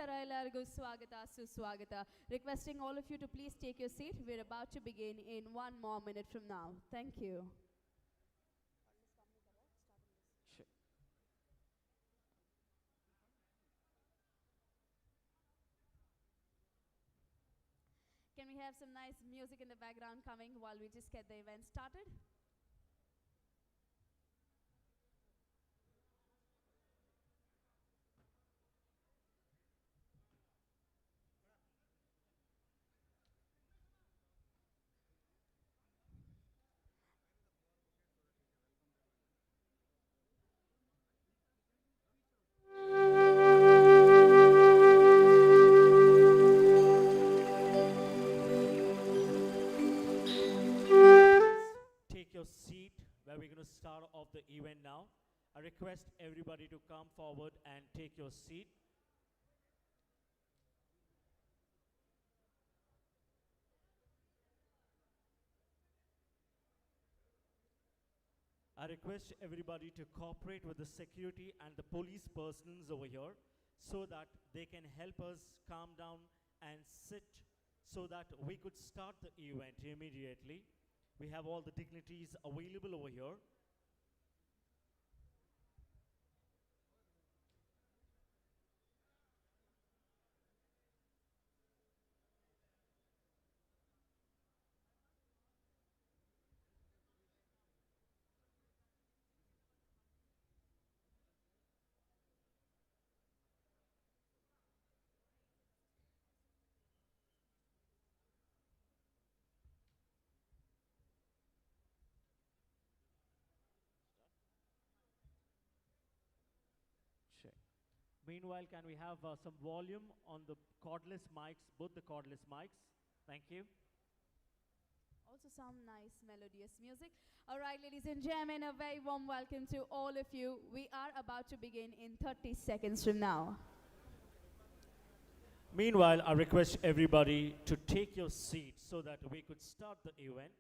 Namaskara ellargu swagata suswagata. Requesting all of you to please take your seat. We're about to begin in 1 more minute from now. Thank you. Sure. Can we have some nice music in the background coming while we just get the event started? Take your seat where we're going to start off the event now. I request everybody to come forward and take your seat. I request everybody to cooperate with the security and the police persons over here so that they can help us calm down and sit so that we could start the event immediately. We have all the dignitaries available over here. Check. Meanwhile, can we have some volume on the cordless mics, both the cordless mics? Thank you. Also some nice melodious music. All right, ladies and gentlemen, a very warm welcome to all of you. We are about to begin in 30 seconds from now. Meanwhile, I request everybody to take your seats so that we could start the event.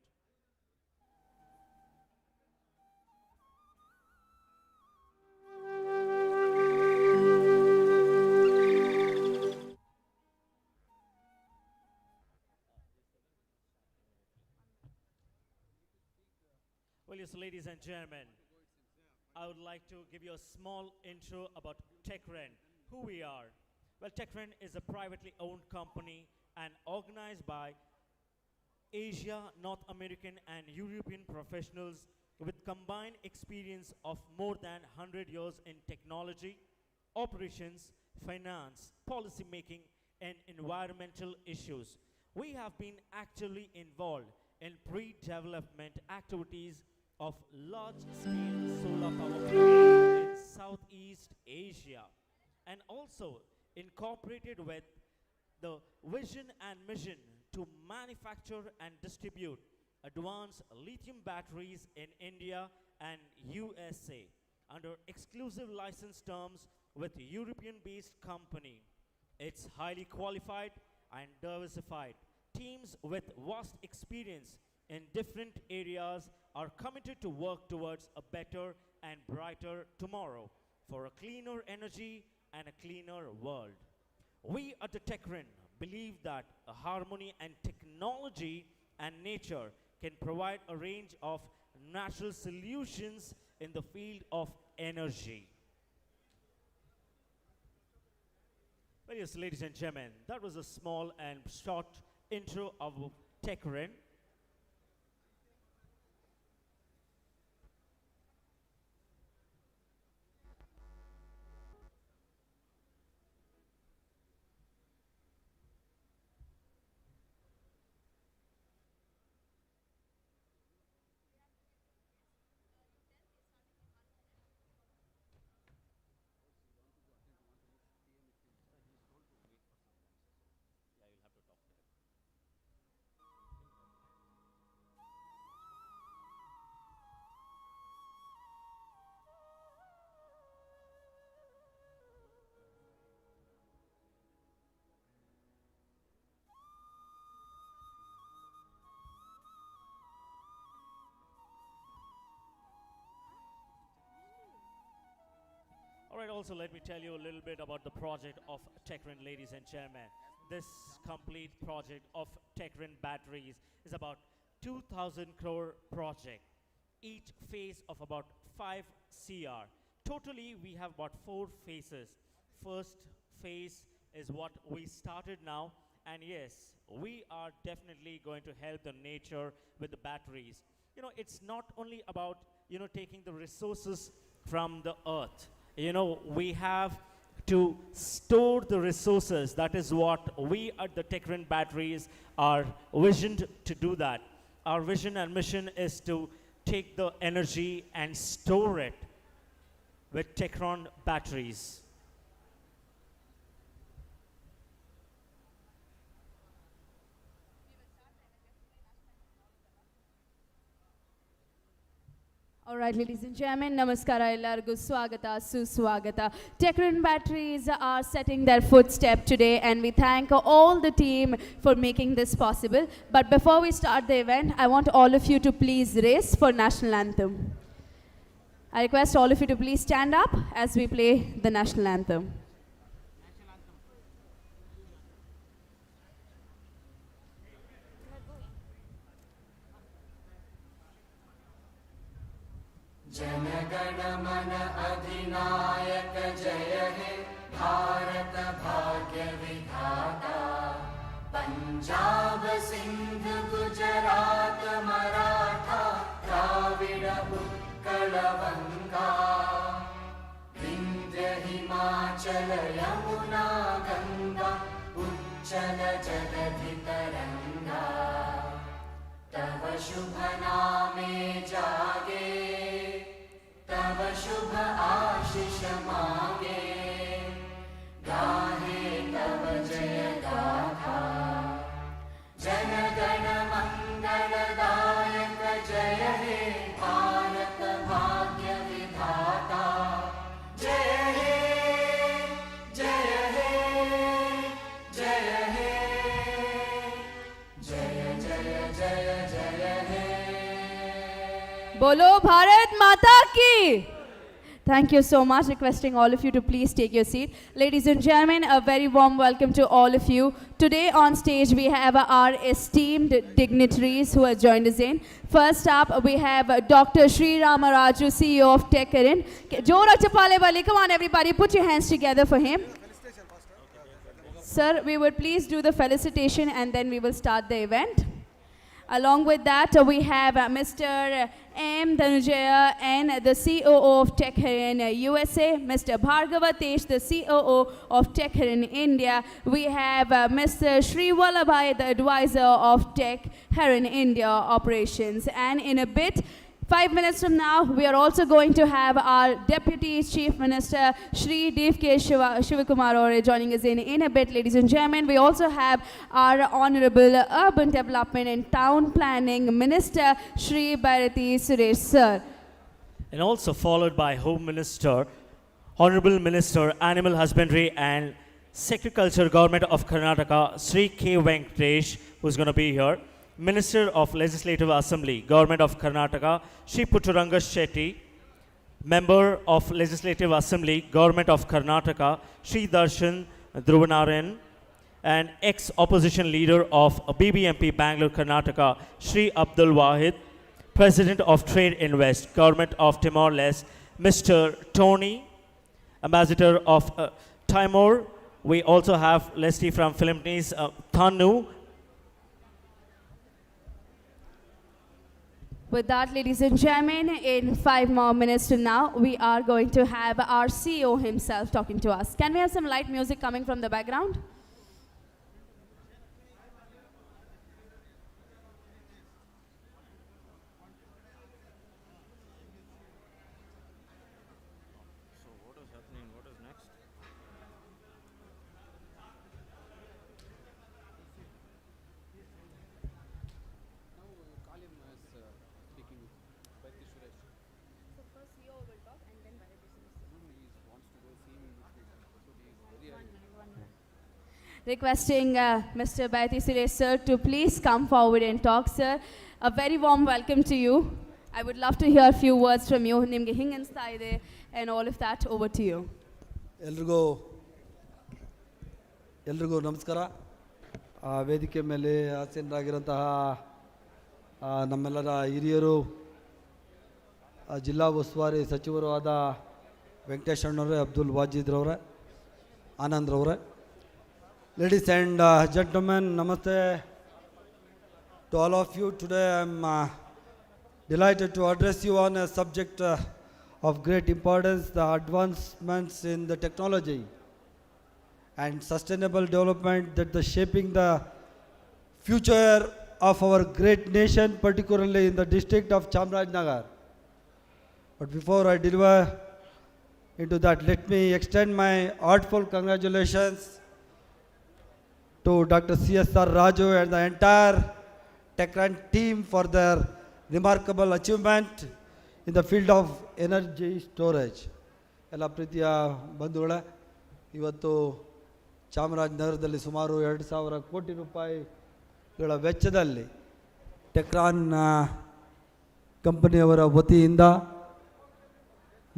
Well, yes, ladies and gentlemen, I would like to give you a small intro about TECCHREN, who we are. Well, TECCHREN is a privately owned company and organized by Asia, North American and European professionals with combined experience of more than 100 years in technology, operations, finance, policy making, and environmental issues. We have been actively involved in pre-development activities of large-scale solar power plants in Southeast Asia, and also incorporated with the vision and mission to manufacture and distribute advanced lithium batteries in India and USA under exclusive license terms with European-based company. It's highly qualified and diversified. Teams with vast experience in different areas are committed to work towards a better and brighter tomorrow for a cleaner energy and a cleaner world. We at the TECCHREN believe that a harmony and technology and nature can provide a range of natural solutions in the field of energy. Well, yes, ladies and gentlemen, that was a small and short intro of TECCHREN. also let me tell you a little bit about the project of TECCHREN, ladies and gentlemen. This complete project of TECCHREN batteries is about 2,000 crore project. Each phase of about 5 CR. Totally, we have about 4 phases. First phase is what we started now, and yes, we are definitely going to help the nature with the batteries. It's not only about taking the resources from the earth. We have to store the resources. That is what we at the TECCHREN batteries are visioned to do. That our vision and mission is to take the energy and store it with TECCHREN batteries. All right, ladies and gentlemen, namaskara ellargu swagata suswagata. TECCHREN batteries are setting their footstep today, and we thank all the team for making this possible. But before we start the event, I want all of you to please raise for national anthem. I request all of you to please stand up as we play the national anthem. जनगण मन अधिनायक जय हे भारत भाग्य विधाता पंजाब सिंध गुजरात मराठा द्राविड़ उत्कल गंगा विंध्य हिमाचल यमुना गंगा उच्चल जलधि तरंगा तव शुभ नामे जागे तव शुभ आशीष मांगे गाहे तव जय गाथा जन गण मंगलदायक जय हे भारत भाग्य विधाता जय हे जय हे जय हे जय जय जय जय हे Bolo Bharat Mata Ki! Thank you so much. Requesting all of you to please take your seat. Ladies and gentlemen, a very warm welcome to all of you. Today on stage we have our esteemed dignitaries who have joined us in. First up we have Dr. Sri Ramaraju, CEO of TECCHREN. Jora Chapale Bali, come on everybody, put your hands together for him. Sir, we would please do the felicitation and then we will start the event. Along with that, we have Mr. M. Dhanujaya and the COO of TECCHREN USA, Mr. Bhargavatesh, the COO of TECCHREN India. We have Mr. Sri Vallabhai, the advisor of TECCHREN India operations. And in a bit, 5 minutes from now, we are also going to have our Deputy Chief Minister, Shri D.K. Shivakumar Ore, joining us in a bit, ladies and gentlemen. We also have our Honorable Urban Development and Town Planning Minister, Shri Bharati Suresh, sir. And also followed by Home Minister, Honorable Minister, Animal Husbandry and Securiculture, Government of Karnataka, Shri K. Venkatesh, who's going to be here. Minister of Legislative Assembly, Government of Karnataka, Shri Putturanga Shetty. Member of Legislative Assembly, Government of Karnataka, Shri Darshan Dhruvanarayan. And ex-opposition leader of BBMP, Bangalore, Karnataka, Shri Abdul Wahid. President of Trade Invest, Government of Timor-Leste, Mr. Tony. Ambassador of Timor. We also have Leslie from Philippines, Thanu. With that, ladies and gentlemen, in 5 more minutes from now, we are going to have our CEO himself talking to us. Can we have some light music coming from the background? So what is happening? What is next? Requesting Mr. Bharati Suresh sir to please come forward and talk, sir. A very warm welcome to you. I would love to hear a few words from you. Nimge hinge ಅನಿಸ್ತಾ ಇದೆ and all of that. Over to you. ಎಲ್ರಿಗೂ ನಮಸ್ಕಾರ. ವೇದಿಕೆ ಮೇಲೆ ಆಸೀನರಾಗಿರುವಂತಹ ನಮ್ಮೆಲ್ಲರ ಹಿರಿಯರು, ಜಿಲ್ಲಾ ಉಸ್ತುವಾರಿ ಸಚಿವರು ಆದ ವೆಂಕಟೇಶ್ ಅಣ್ಣವರೇ, ಅಬ್ದುಲ್ ವಾಜೀದ್ರವರೇ, ಆನಂದ್ರವರೇ, ಲೇಡೀಸ್ ಆ್ಯಂಡ್ ಜೆಂಟಲ್ಮೆನ್, ನಮಸ್ತೆ to all of you. Today I am delighted to address you on a subject of great importance, the advancements in the technology and sustainable development that is shaping the future of our great nation, particularly in the district of Chamarajanagar. But before I deliver into that, let me extend my heartfelt congratulations to Dr. C.S.R. Raju and the entire TECCHREN team for their remarkable achievement in the field of energy storage. ಎಲ್ಲ ಪ್ರೀತಿಯ ಬಂಧುಗಳೇ, ಇವತ್ತು ಚಾಮರಾಜನಗರದಲ್ಲಿ ಸುಮಾರು 2,000 ಕೋಟಿ ರೂಪಾಯಿಗಳ ವೆಚ್ಚದಲ್ಲಿ ಟೆಕ್ರಾನ್ ಕಂಪನಿಯವರ ವತಿಯಿಂದ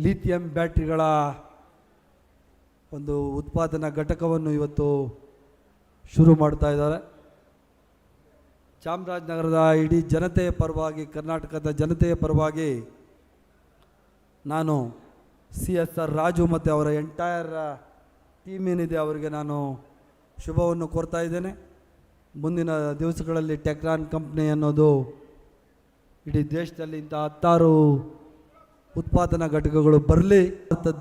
ಲಿಥಿಯಂ ಬ್ಯಾಟ್ರಿಗಳ ಒಂದು ಉತ್ಪಾದನಾ ಘಟಕವನ್ನು ಇವತ್ತು ಶುರು ಮಾಡ್ತಾ ಇದ್ದಾರೆ. ಚಾಮರಾಜನಗರದ ಇಡೀ ಜನತೆಯ ಪರವಾಗಿ, ಕರ್ನಾಟಕದ ಜನತೆಯ ಪರವಾಗಿ ನಾನು CSR ರಾಜು ಮತ್ತು ಅವರ ಎಂಟೈರ್ ಟೀಮ್ ಏನಿದೆ ಅವರಿಗೆ ನಾನು ಶುಭವನ್ನು ಕೋರ್ತಾ ಇದ್ದೇನೆ. ಮುಂದಿನ ದಿವಸಗಳಲ್ಲಿ ಟೆಕ್ರಾನ್ ಕಂಪ್ನಿ ಅನ್ನೋದು ಇಡೀ ದೇಶದಲ್ಲಿ ಇಂಥ 10 ಉತ್ಪಾದನಾ ಘಟಕಗಳು ಬರಲಿ.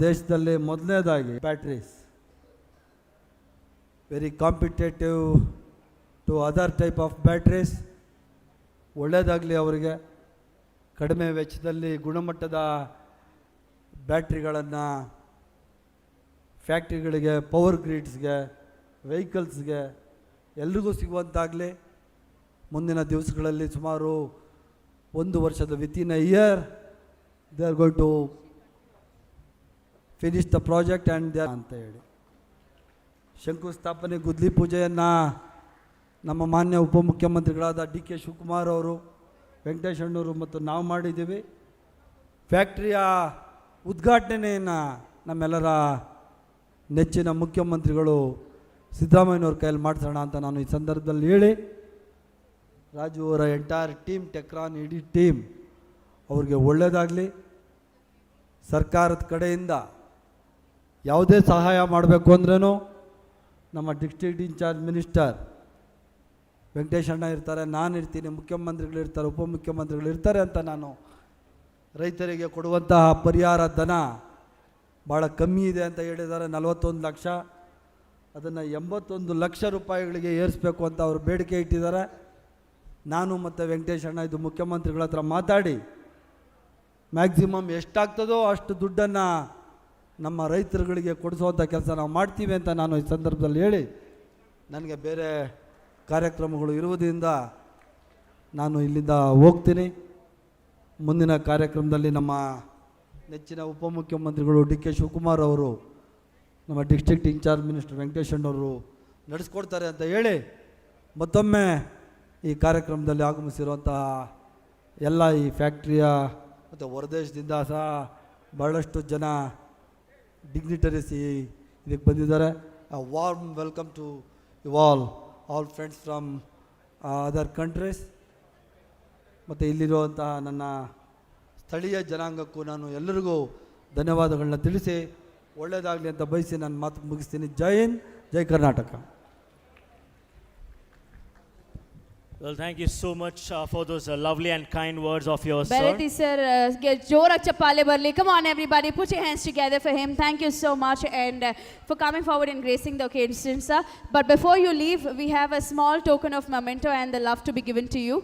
ದೇಶದಲ್ಲಿ ಮೊದಲನೇದಾಗಿ batteries very competitive to other type of batteries, ಒಳ್ಳೆಯದಾಗಲಿ ಅವರಿಗೆ. ಕಡಿಮೆ ವೆಚ್ಚದಲ್ಲಿ ಗುಣಮಟ್ಟದ ಬ್ಯಾಟ್ರಿಗಳನ್ನು ಫ್ಯಾಕ್ಟ್ರಿಗಳಿಗೆ, ಪವರ್ ಗ್ರಿಡ್ಸ್ಗೆ, ವೆಹಿಕಲ್ಸ್ಗೆ ಎಲ್ರಿಗೂ ಸಿಗುವಂತಾಗಲಿ. ಮುಂದಿನ ದಿವಸಗಳಲ್ಲಿ ಸುಮಾರು 1 ವರ್ಷದ within a year they are going to finish the project and they ಅಂತ ಹೇಳಿ ಶಂಕುಸ್ಥಾಪನೆ ಗುದ್ಲಿ ಪೂಜೆಯನ್ನು ನಮ್ಮ ಮಾನ್ಯ ಉಪಮುಖ್ಯಮಂತ್ರಿಗಳಾದ DK ಶಿವಕುಮಾರ್ ಅವರು, ವೆಂಕಟೇಶ್ ಅಣ್ಣವರು ಮತ್ತು ನಾವು ಮಾಡಿದ್ದೀವಿ. ಫ್ಯಾಕ್ಟ್ರಿಯ ಉದ್ಘಾಟನೆಯನ್ನು ನಮ್ಮೆಲ್ಲರ ನೆಚ್ಚಿನ ಮುಖ್ಯಮಂತ್ರಿಗಳು ಸಿದ್ದರಾಮಯ್ಯನವ್ರ ಕೈಯಲ್ಲಿ ಮಾಡಿಸೋಣ ಅಂತ ನಾನು ಈ ಸಂದರ್ಭದಲ್ಲಿ ಹೇಳಿ, ರಾಜು ಅವರ ಎಂಟೈರ್ ಟೀಮ್, ಟೆಕ್ರಾನ್ ಇಡೀ ಟೀಮ್ ಅವ್ರಿಗೆ ಒಳ್ಳೆಯದಾಗಲಿ. ಸರ್ಕಾರದ ಕಡೆಯಿಂದ ಯಾವುದೇ ಸಹಾಯ ಮಾಡಬೇಕು ಅಂದ್ರೂ ನಮ್ಮ ಡಿಸ್ಟ್ರಿಕ್ಟ್ ಇನ್ಚಾರ್ಜ್ ಮಿನಿಸ್ಟರ್ ವೆಂಕಟೇಶ್ ಅಣ್ಣ ಇರ್ತಾರೆ, ನಾನು ಇರ್ತೀನಿ, ಮುಖ್ಯಮಂತ್ರಿಗಳು ಇರ್ತಾರೆ, ಉಪಮುಖ್ಯಮಂತ್ರಿಗಳು ಇರ್ತಾರೆ ಅಂತ ನಾನು ರೈತರಿಗೆ ಕೊಡುವಂತಹ ಪರಿಹಾರ ಧನ ಭಾಳ ಕಮ್ಮಿ ಇದೆ ಅಂತ ಹೇಳಿದ್ದಾರೆ, 41 ಲಕ್ಷ. ಅದನ್ನು 81 ಲಕ್ಷ ರೂಪಾಯಿಗಳಿಗೆ ಏರಿಸಬೇಕು ಅಂತ ಅವರು ಬೇಡಿಕೆ ಇಟ್ಟಿದ್ದಾರೆ. ನಾನು ಮತ್ತು ವೆಂಕಟೇಶ್ ಅಣ್ಣ ಇದು ಮುಖ್ಯಮಂತ್ರಿಗಳ ಹತ್ರ ಮಾತಾಡಿ ಮ್ಯಾಕ್ಸಿಮಮ್ ಎಷ್ಟಾಗ್ತದೋ ಅಷ್ಟು ದುಡ್ಡನ್ನು ನಮ್ಮ ರೈತರುಗಳಿಗೆ ಕೊಡಿಸುವಂಥ ಕೆಲಸ ನಾವು ಮಾಡ್ತೀವಿ ಅಂತ ನಾನು ಈ ಸಂದರ್ಭದಲ್ಲಿ ಹೇಳಿ, ನನಗೆ ಬೇರೆ ಕಾರ್ಯಕ್ರಮಗಳು ಇರುವುದರಿಂದ ನಾನು ಇಲ್ಲಿಂದ ಹೋಗ್ತೀನಿ. ಮುಂದಿನ ಕಾರ್ಯಕ್ರಮದಲ್ಲಿ ನಮ್ಮ ನೆಚ್ಚಿನ ಉಪಮುಖ್ಯಮಂತ್ರಿಗಳು DK ಶಿವಕುಮಾರ್ ಅವರು, ನಮ್ಮ ಡಿಸ್ಟ್ರಿಕ್ಟ್ ಇನ್ಚಾರ್ಜ್ ಮಿನಿಸ್ಟರ್ ವೆಂಕಟೇಶ್ ಅಣ್ಣವರು ನಡೆಸ್ಕೊಡ್ತಾರೆ ಅಂತ ಹೇಳಿ, ಮತ್ತೊಮ್ಮೆ ಈ ಕಾರ್ಯಕ್ರಮದಲ್ಲಿ ಆಗಮಿಸಿರುವಂತಹ ಎಲ್ಲ ಈ ಫ್ಯಾಕ್ಟ್ರಿಯ ಮತ್ತು ಹೊರದೇಶದಿಂದ ಸಹ ಭಾಳಷ್ಟು ಜನ ಡಿಗ್ನಿಟರೀಸ್ ಇದಕ್ಕೆ ಬಂದಿದ್ದಾರೆ. Warm welcome to you all friends from other countries. ಮತ್ತು ಇಲ್ಲಿರುವಂತಹ ನನ್ನ ಸ್ಥಳೀಯ ಜನಾಂಗಕ್ಕೂ ನಾನು ಎಲ್ಲರಿಗೂ ಧನ್ಯವಾದಗಳನ್ನ ತಿಳಿಸಿ ಒಳ್ಳೆಯದಾಗಲಿ ಅಂತ ಬಯಸಿ ನಾನು ಮಾತು ಮುಗಿಸ್ತೀನಿ. ಜೈ ಹಿಂದ್, ಜೈ Karnataka. Well, thank you so much for those lovely and kind words of yours, sir. Bharati sir, jorak chappale barli. Come on everybody, put your hands together for him. Thank you so much and for coming forward and gracing the occasion, sir. But before you leave, we have a small token of memento and the love to be given to you.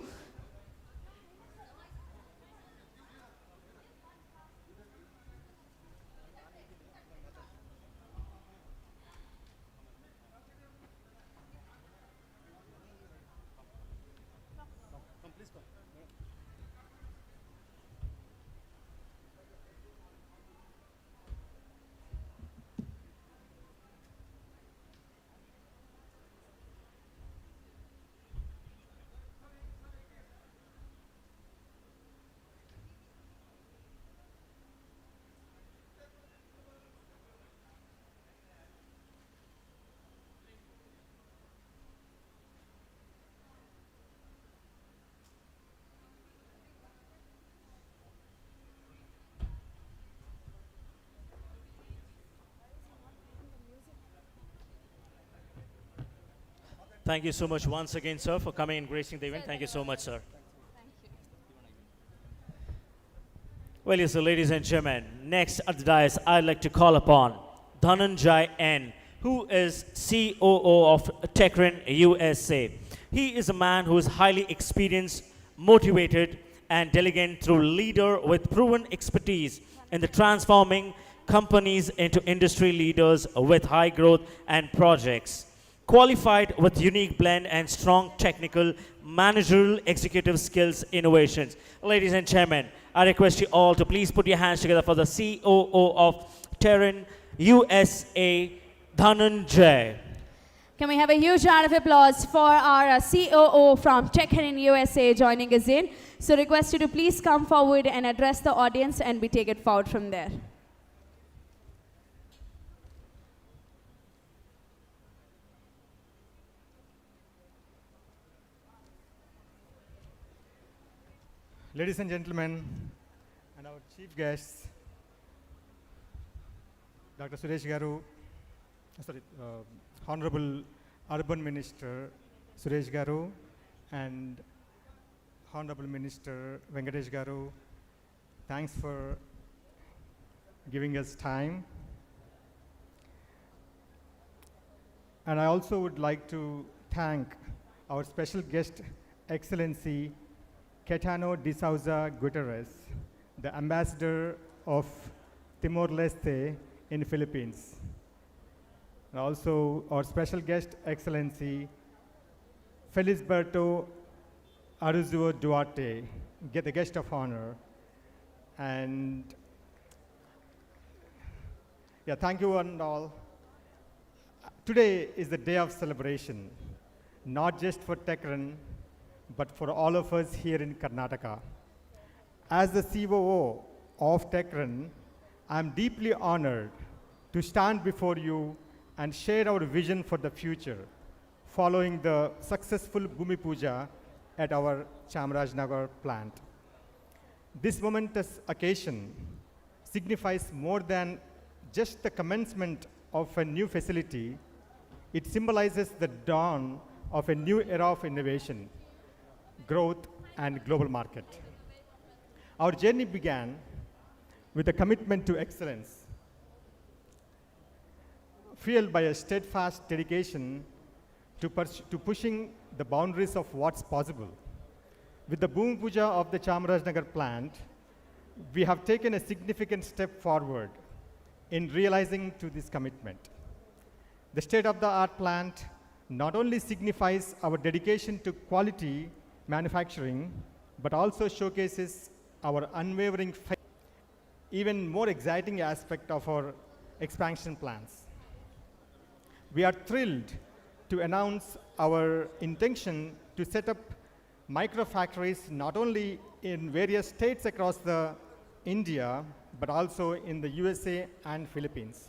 Thank you so much once again, sir, for coming and gracing the event. Thank you so much, sir. Well, yes, so ladies and gentlemen, next at the dais, I'd like to call upon Dhananjay N, who is COO of TECCHREN USA. He is a man who is highly experienced, motivated, and diligent through leader with proven expertise in the transforming companies into industry leaders with high growth and projects. Qualified with unique blend and strong technical, managerial, executive skills, innovations. Ladies and gentlemen, I request you all to please put your hands together for the COO of TECCHREN USA, Dhananjay. Can we have a huge round of applause for our COO from TECCHREN USA joining us in? So request you to please come forward and address the audience, and we take it forward from there. Ladies and gentlemen, and our chief guests, Dr. Suresh Garu, Honorable Urban Minister Suresh Garu, and Honorable Minister Venkatesh Garu, thanks for giving us time. And I also would like to thank our special guest, Excellency Caetano de Souza Guterres, the Ambassador of Timor-Leste in Philippines. And also our special guest, Excellency Felisberto Aruzuo Duarte, the guest of honor. And yeah, thank you one and all. Today is the day of celebration, not just for TECCHREN, but for all of us here in Karnataka. As the COO of TECCHREN, I'm deeply honored to stand before you and share our vision for the future following the successful Bhoomi Pooja at our Chamarajanagar plant. This momentous occasion signifies more than just the commencement of a new facility. It symbolizes the dawn of a new era of innovation, growth, and global market. Our journey began with a commitment to excellence, fueled by a steadfast dedication to pushing the boundaries of what's possible. With the Bhoomi Pooja of the Chamarajanagar plant, we have taken a significant step forward in realizing to this commitment. The state-of-the-art plant not only signifies our dedication to quality manufacturing, but also showcases our unwavering faith. Even more exciting aspect of our expansion plans. We are thrilled to announce our intention to set up micro-factories not only in various states across India, but also in the USA and Philippines.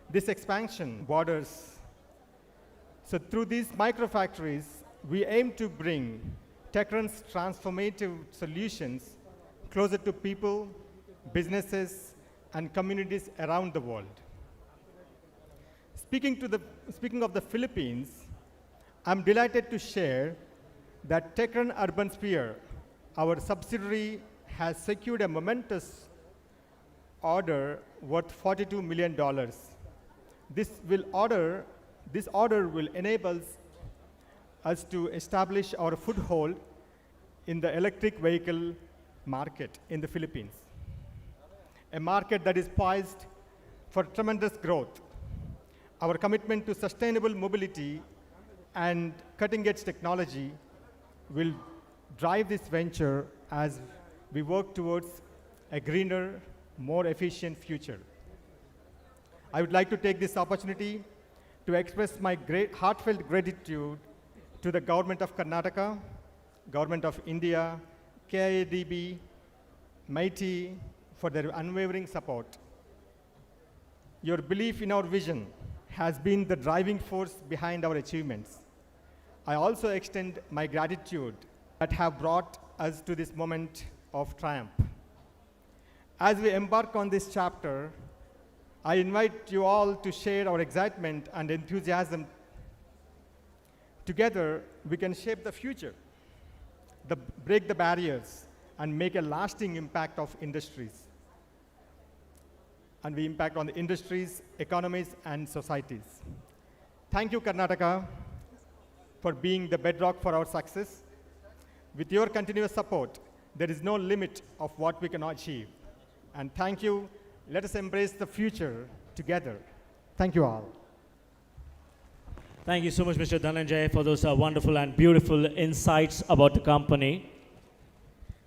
This expansion borders. So through these micro-factories, we aim to bring TECCHREN's transformative solutions closer to people, businesses, and communities around the world. Speaking of the Philippines, I'm delighted to share that TECCHREN Urban Sphere, our subsidiary, has secured a momentous order worth $42 million. This order will enable us to establish our foothold in the electric vehicle market in the Philippines, a market that is poised for tremendous growth. Our commitment to sustainable mobility and cutting-edge technology will drive this venture as we work towards a greener, more efficient future. I would like to take this opportunity to express my heartfelt gratitude to the Government of Karnataka, Government of India, KIADB, MITI for their unwavering support. Your belief in our vision has been the driving force behind our achievements. I also extend my gratitude that have brought us to this moment of triumph. As we embark on this chapter, I invite you all to share our excitement and enthusiasm Together, we can shape the future, break the barriers, and make a lasting impact of industries. And we impact on the industries, economies, and societies. Thank you, Karnataka, for being the bedrock for our success. With your continuous support, there is no limit of what we can achieve. And thank you. Let us embrace the future together. Thank you all. Thank you so much, Mr. Dhananjay, for those wonderful and beautiful insights about the company.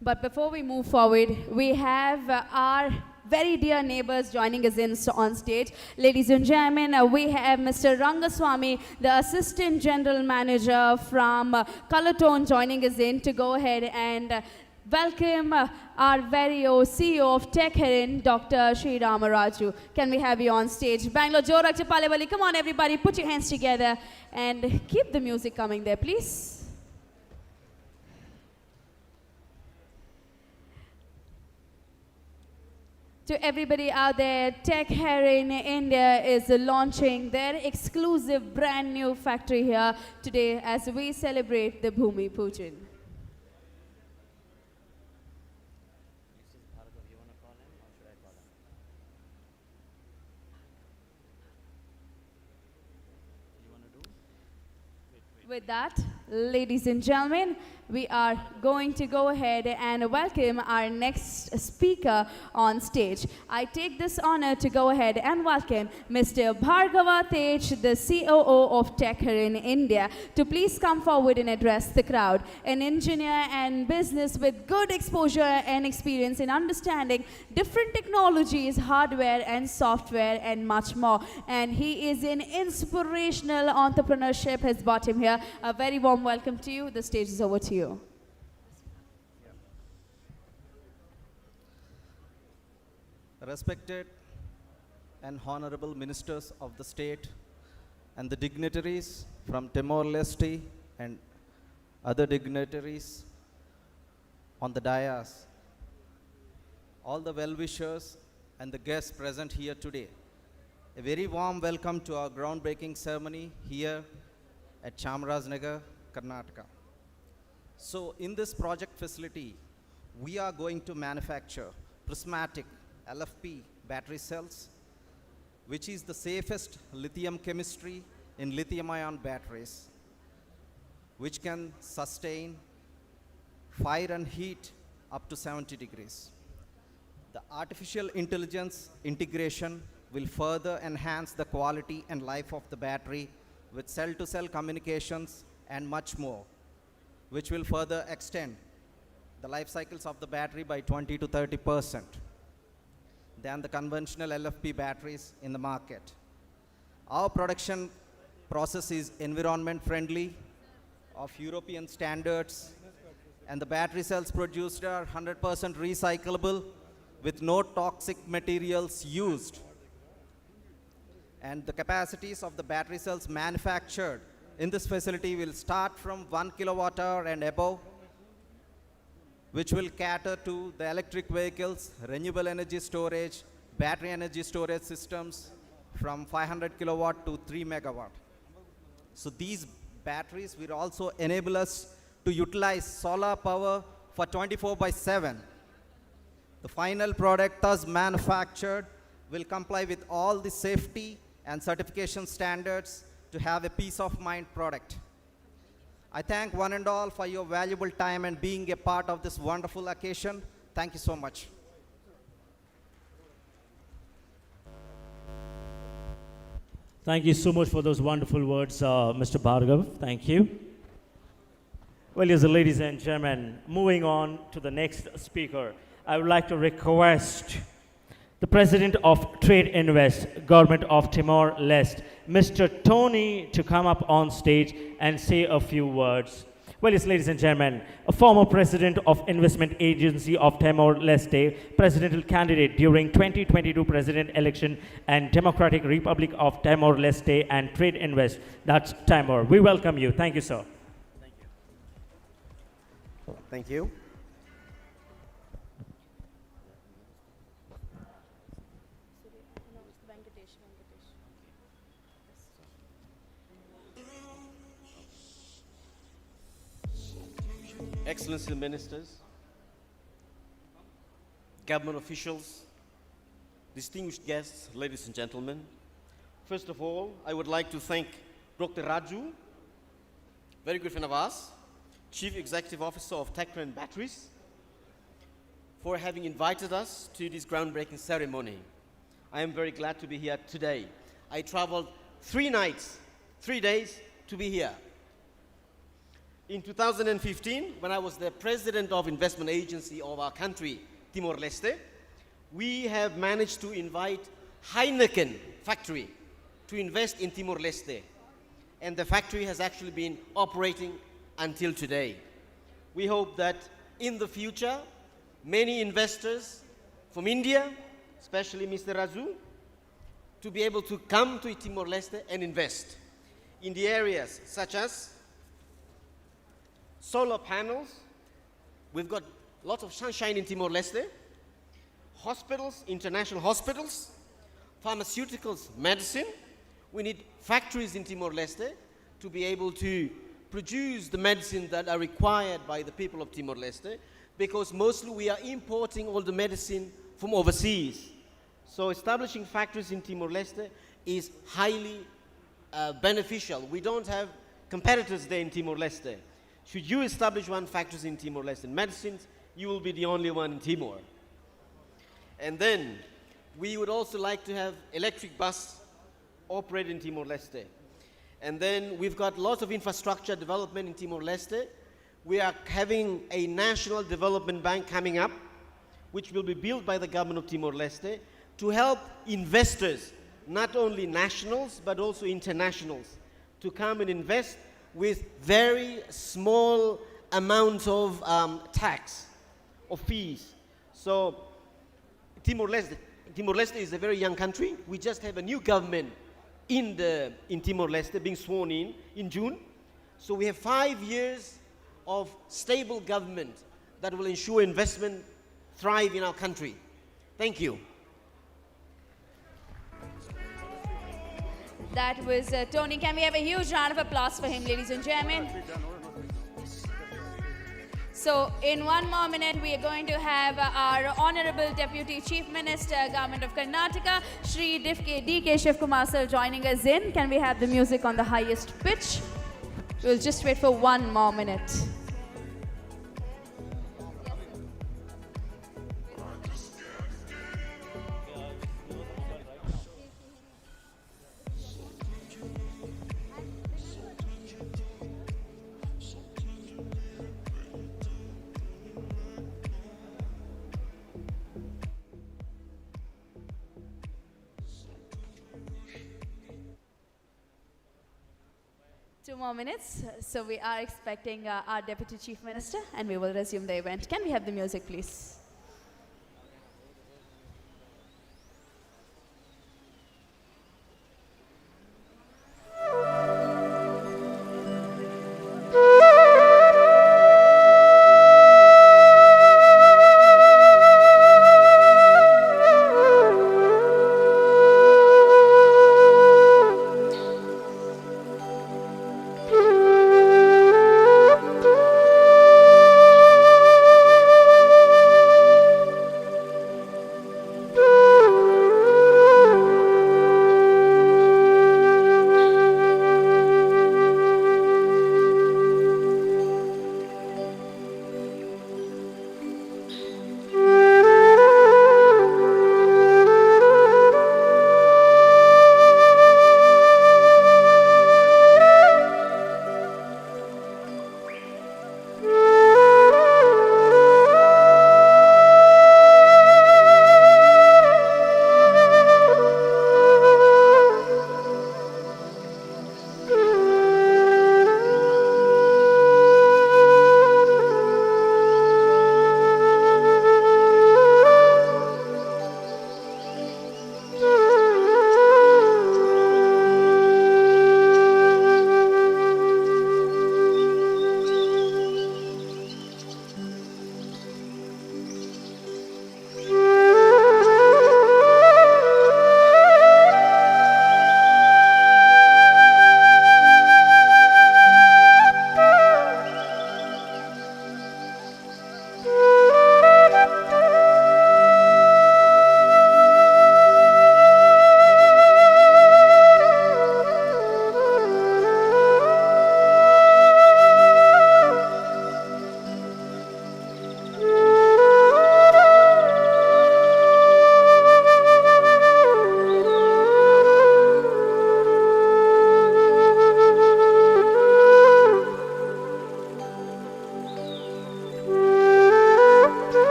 But before we move forward, we have our very dear neighbors joining us on stage. Ladies and gentlemen, we have Mr. Rangaswamy, the Assistant General Manager from Colortone, joining us in to go ahead and welcome our very own CEO of TECCHREN, Dr. Sri Ramaraju. Can we have you on stage? Bangalore, Jorak Chapalewali. Come on, everybody, put your hands together and keep the music coming there, please. To everybody out there, TECCHREN India is launching their exclusive brand new factory here today as we celebrate the Bhoomi Pujan. With that, ladies and gentlemen, we are going to go ahead and welcome our next speaker on stage. I take this honor to go ahead and welcome Mr. Bhargava Tej, the COO of TECCHREN India, to please come forward and address the crowd. An engineer and business with good exposure and experience in understanding different technologies, hardware and software and much more. And he is in inspirational entrepreneurship has brought him here. A very warm welcome to you. The stage is over to you. Respected and honorable ministers of the state and the dignitaries from Timor-Leste and other dignitaries on the dais, all the well-wishers and the guests present here today. A very warm welcome to our groundbreaking ceremony here at Chamarajanagar, Karnataka. So in this project facility, we are going to manufacture prismatic LFP battery cells, which is the safest lithium chemistry in lithium-ion batteries, which can sustain fire and heat up to 70 degrees. The artificial intelligence integration will further enhance the quality and life of the battery with cell-to-cell communications and much more, which will further extend the life cycles of the battery by 20 to 30% than the conventional LFP batteries in the market. Our production process is environment friendly, of European standards, and the battery cells produced are 100% recyclable with no toxic materials used. And the capacities of the battery cells manufactured in this facility will start from 1 kilowatt hour and above, which will cater to the electric vehicles, renewable energy storage, battery energy storage systems from 500 kilowatt to 3 megawatt. So these batteries will also enable us to utilize solar power for 24/7. The final product thus manufactured will comply with all the safety and certification standards to have a peace of mind product. I thank one and all for your valuable time and being a part of this wonderful occasion. Thank you so much. Thank you so much for those wonderful words, Mr. Bhargav. Thank you. Well, yes, ladies and gentlemen, moving on to the next speaker, I would like to request the President of Trade Invest, Government of Timor-Leste, Mr. Tony, to come up on stage and say a few words. Well, yes, ladies and gentlemen, a former President of Investment Agency of Timor-Leste, presidential candidate during 2022 president election and Democratic Republic of Timor-Leste and Trade Invest, that's Timor. We welcome you. Thank you, sir. Thank you. Excellency Ministers, government officials, distinguished guests, ladies and gentlemen. First of all, I would like to thank Dr. Raju, very good friend of ours, Chief Executive Officer of TECCHREN Batteries, for having invited us to this groundbreaking ceremony. I am very glad to be here today. I traveled 3 days to be here. In 2015, when I was the president of investment agency of our country, Timor-Leste, we have managed to invite Heineken factory to invest in Timor-Leste. And the factory has actually been operating until today. We hope that in the future, many investors from India, especially Mr. Raju, to be able to come to Timor-Leste and invest in the areas such as solar panels. We've got lots of sunshine in Timor-Leste. Hospitals, international hospitals, pharmaceuticals, medicine. We need factories in Timor-Leste to be able to produce the medicine that are required by the people of Timor-Leste, because mostly we are importing all the medicine from overseas. So establishing factories in Timor-Leste is highly beneficial. We don't have competitors there in Timor-Leste. Should you establish one factory in Timor-Leste in medicines, you will be the only one in Timor. And then we would also like to have electric bus operate in Timor-Leste. And then we've got lots of infrastructure development in Timor-Leste. We are having a national development bank coming up, which will be built by the government of Timor-Leste to help investors, not only nationals, but also internationals, to come and invest with very small amounts of tax or fees. So Timor-Leste is a very young country. We just have a new government in Timor-Leste being sworn in June. So we have 5 years of stable government that will ensure investment thrive in our country. Thank you. That was Tony. Can we have a huge round of applause for him, ladies and gentlemen? So, in 1 more minute, we are going to have our Honorable Deputy Chief Minister, Government of Karnataka, Shri D.K. Shivkumar sir, joining us in. Can we have the music on the highest pitch? We'll just wait for 1 more minute. Two more minutes. So we are expecting our Deputy Chief Minister, and we will resume the event. Can we have the music, please?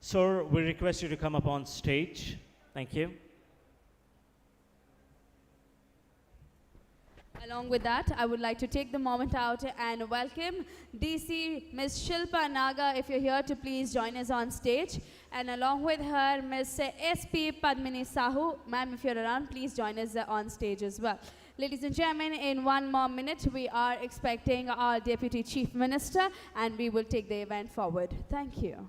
Sir, we request you to come up on stage. Thank you. Along with that, I would like to take the moment out and welcome DC Ms. Shilpa Naga, if you're here, to please join us on stage. And along with her, Ms. SP Padmini Sahu. Ma'am, if you're around, please join us on stage as well. Ladies and gentlemen, in one more minute, we are expecting our Deputy Chief Minister, and we will take the event forward. Thank you.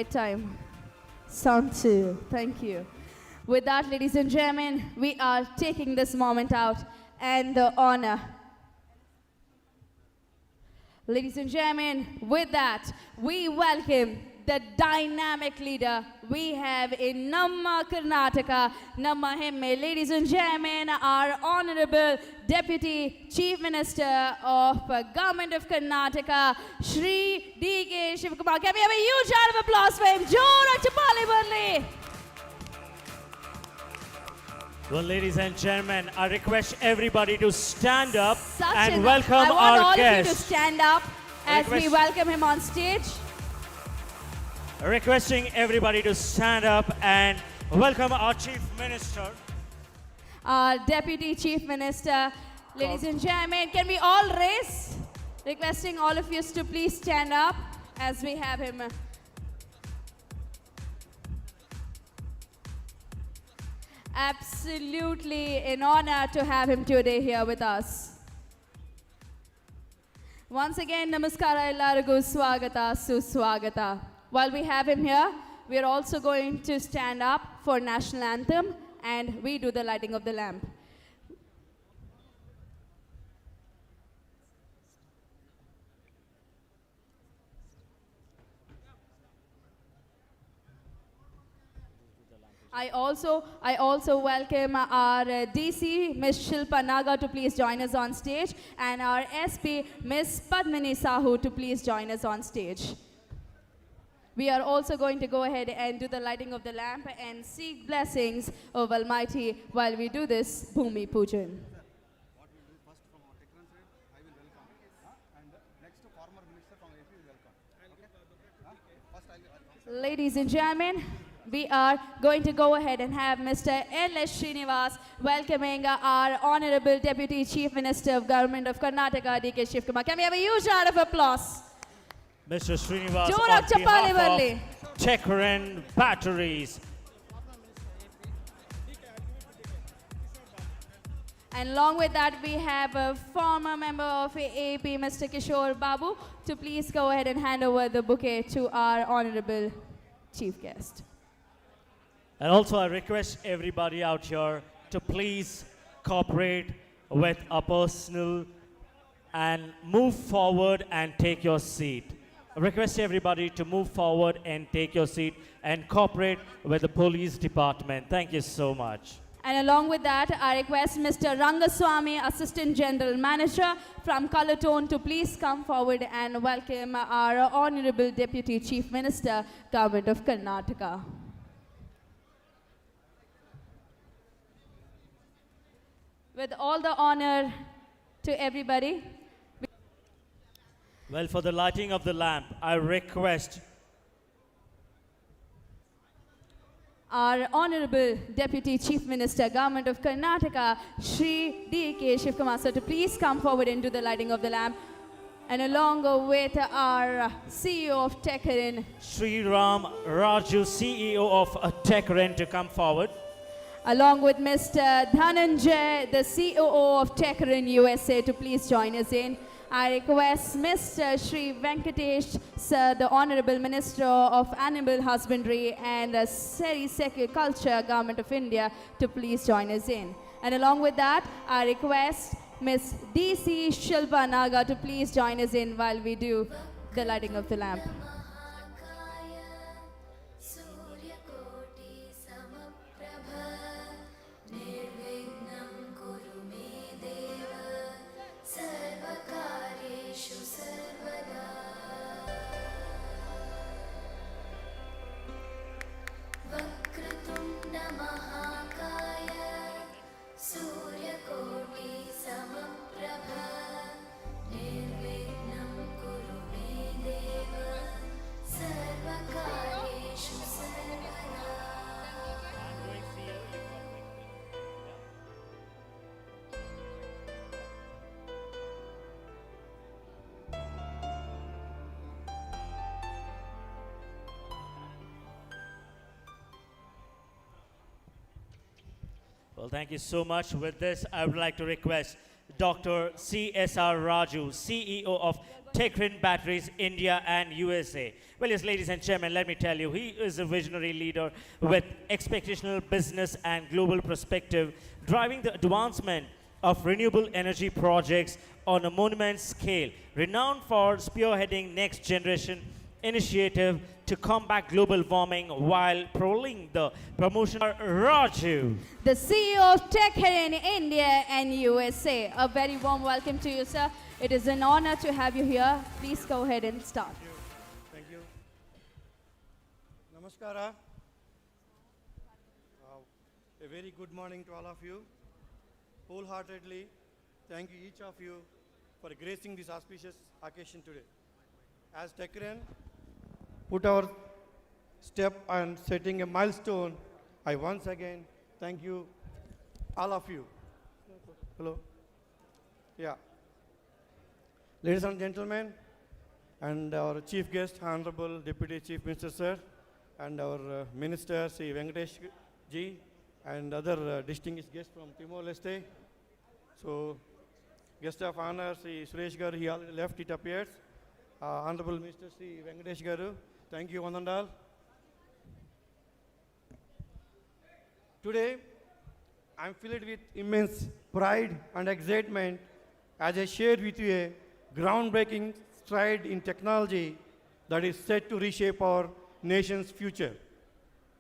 right time. Sound 2. Thank you. With that, ladies and gentlemen, we are taking this moment out and the honor. Ladies and gentlemen, with that, we welcome the dynamic leader we have in Namma Karnataka, Namma Hemme. Ladies and gentlemen, our Honorable Deputy Chief Minister of Government of Karnataka, Shri D.K. Shivkumar. Can we have a huge round of applause for him? Jora Chapali Barli. Well, ladies and gentlemen, I request everybody to stand up and I welcome want our all guest. of you to stand up as we Request- welcome him on stage. Requesting everybody to stand up and welcome our Chief Minister. Our Deputy Chief Minister. Ladies and gentlemen, can we all raise? Requesting all of you to please stand up as we have him. Absolutely an honor to have him today here with us. Once again, namaskara ellarigu swagata suswagata. While we have him here, we are also going to stand up for national anthem and we do the lighting of the lamp. I also welcome our DC, Ms. Shilpa Naga, to please join us on stage, and our SP, Ms. Padmini Sahu, to please join us on stage. We are also going to go ahead and do the lighting of the lamp and seek blessings of Almighty while we do this Bhoomi Pujan. What we'll do first from our TECCHREN side, I will welcome. And next former minister from AP will welcome. Okay? First I'll welcome. Ladies and gentlemen, we are going to go ahead and have Mr. L.S. Srinivas welcoming our Honorable Deputy Chief Minister of Government of Karnataka, D.K. Shivkumar. Can we have a huge round of applause? Mr. Srinivas Jorak on Chapali behalf Valli. of TECCHREN Batteries. And along with that, we have a former member of AP, Mr. Kishore Babu, to please go ahead and hand over the bouquet to our Honorable Chief Guest. And also I request everybody out here to please cooperate with our personal and move forward and take your seat. I request everybody to move forward and take your seat and cooperate with the police department. Thank you so much. And along with that, I request Mr. Rangaswamy, Assistant General Manager from Color Tone, to please come forward and welcome our Honorable Deputy Chief Minister, Government of Karnataka. With all the honor to everybody, Well, for the lighting of the lamp, I request our Honorable Deputy Chief Minister, Government of Karnataka, Shri D.K. Shivkumar, sir, to please come forward and do the lighting of the lamp. And along with our CEO of TECCHREN, Sri Ram Raju, CEO of TECCHREN, to come forward. along with Mr. Dhananjay, the COO of TECCHREN USA, to please join us in. I request Mr. Shri Venkatesh, sir, the Honorable Minister of Animal Husbandry and Sericulture, Government of India, to please join us in. And along with that, I request Ms. DC Shilpa Naga to please join us in while we do the lighting of the lamp. Well, thank you so much. With this, I would like to request Dr. C.S.R. Raju, CEO of TECCHREN Batteries India and USA. Well, yes, ladies and gentlemen, let me tell you, he is a visionary leader with expectational business and global perspective, driving the advancement of renewable energy projects on a monument scale, renowned for spearheading next generation initiative to combat global warming while prolonging the promotion of Raju. The CEO of TECCHREN India and USA. A very warm welcome to you, sir. It is an honor to have you here. Please go ahead and start. Thank you. Namaskara. A very good morning to all of you. Wholeheartedly, thank you each of you for gracing this auspicious occasion today. As TECCHREN put our step on setting a milestone, I once again thank you, all of you. Hello. Yeah. Ladies and gentlemen, and our chief guest, Honorable Deputy Chief Minister, sir, and our Minister, Sri Venkatesh ji, and other distinguished guests from Timor-Leste. So, guest of honor, Sri Suresh Garu, he already left, it appears. Honorable Minister Sri Venkatesh Garu, thank you one and all. Today, I'm filled with immense pride and excitement as I share with you a groundbreaking stride in technology that is set to reshape our nation's future.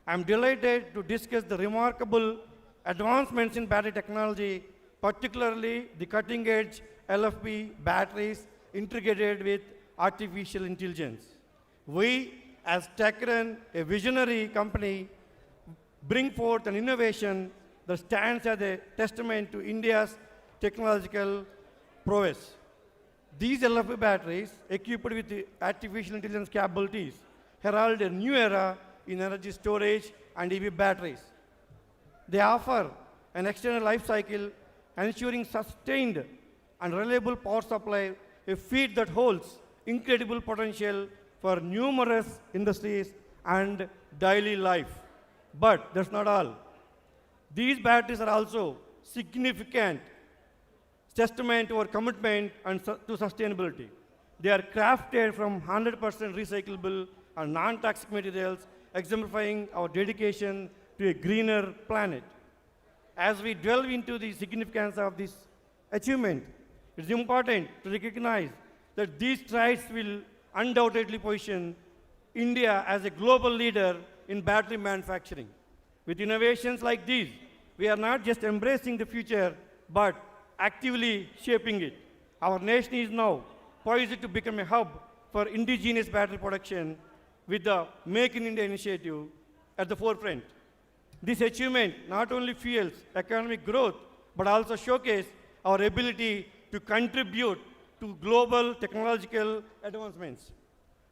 I'm delighted to discuss the remarkable advancements in battery technology, particularly the cutting-edge LFP batteries integrated with artificial intelligence. We, as TECCHREN, a visionary company, bring forth an innovation that stands as a testament to India's technological prowess. These LFP batteries, equipped with the artificial intelligence capabilities, herald a new era in energy storage and EV batteries. They offer an extended life cycle, ensuring sustained and reliable power supply, a feat that holds incredible potential for numerous industries and daily life. But that's not all. These batteries are also significant testament to our commitment and to sustainability. They are crafted from 100% recyclable and non-toxic materials, exemplifying our dedication to a greener planet. As we delve into the significance of this achievement, it's important to recognize that these strides will undoubtedly position India as a global leader in battery manufacturing. With innovations like these, we are not just embracing the future, but actively shaping it. Our nation is now poised to become a hub for indigenous battery production with the Make in India initiative at the forefront. This achievement not only fuels economic growth, but also showcases our ability to contribute to global technological advancements.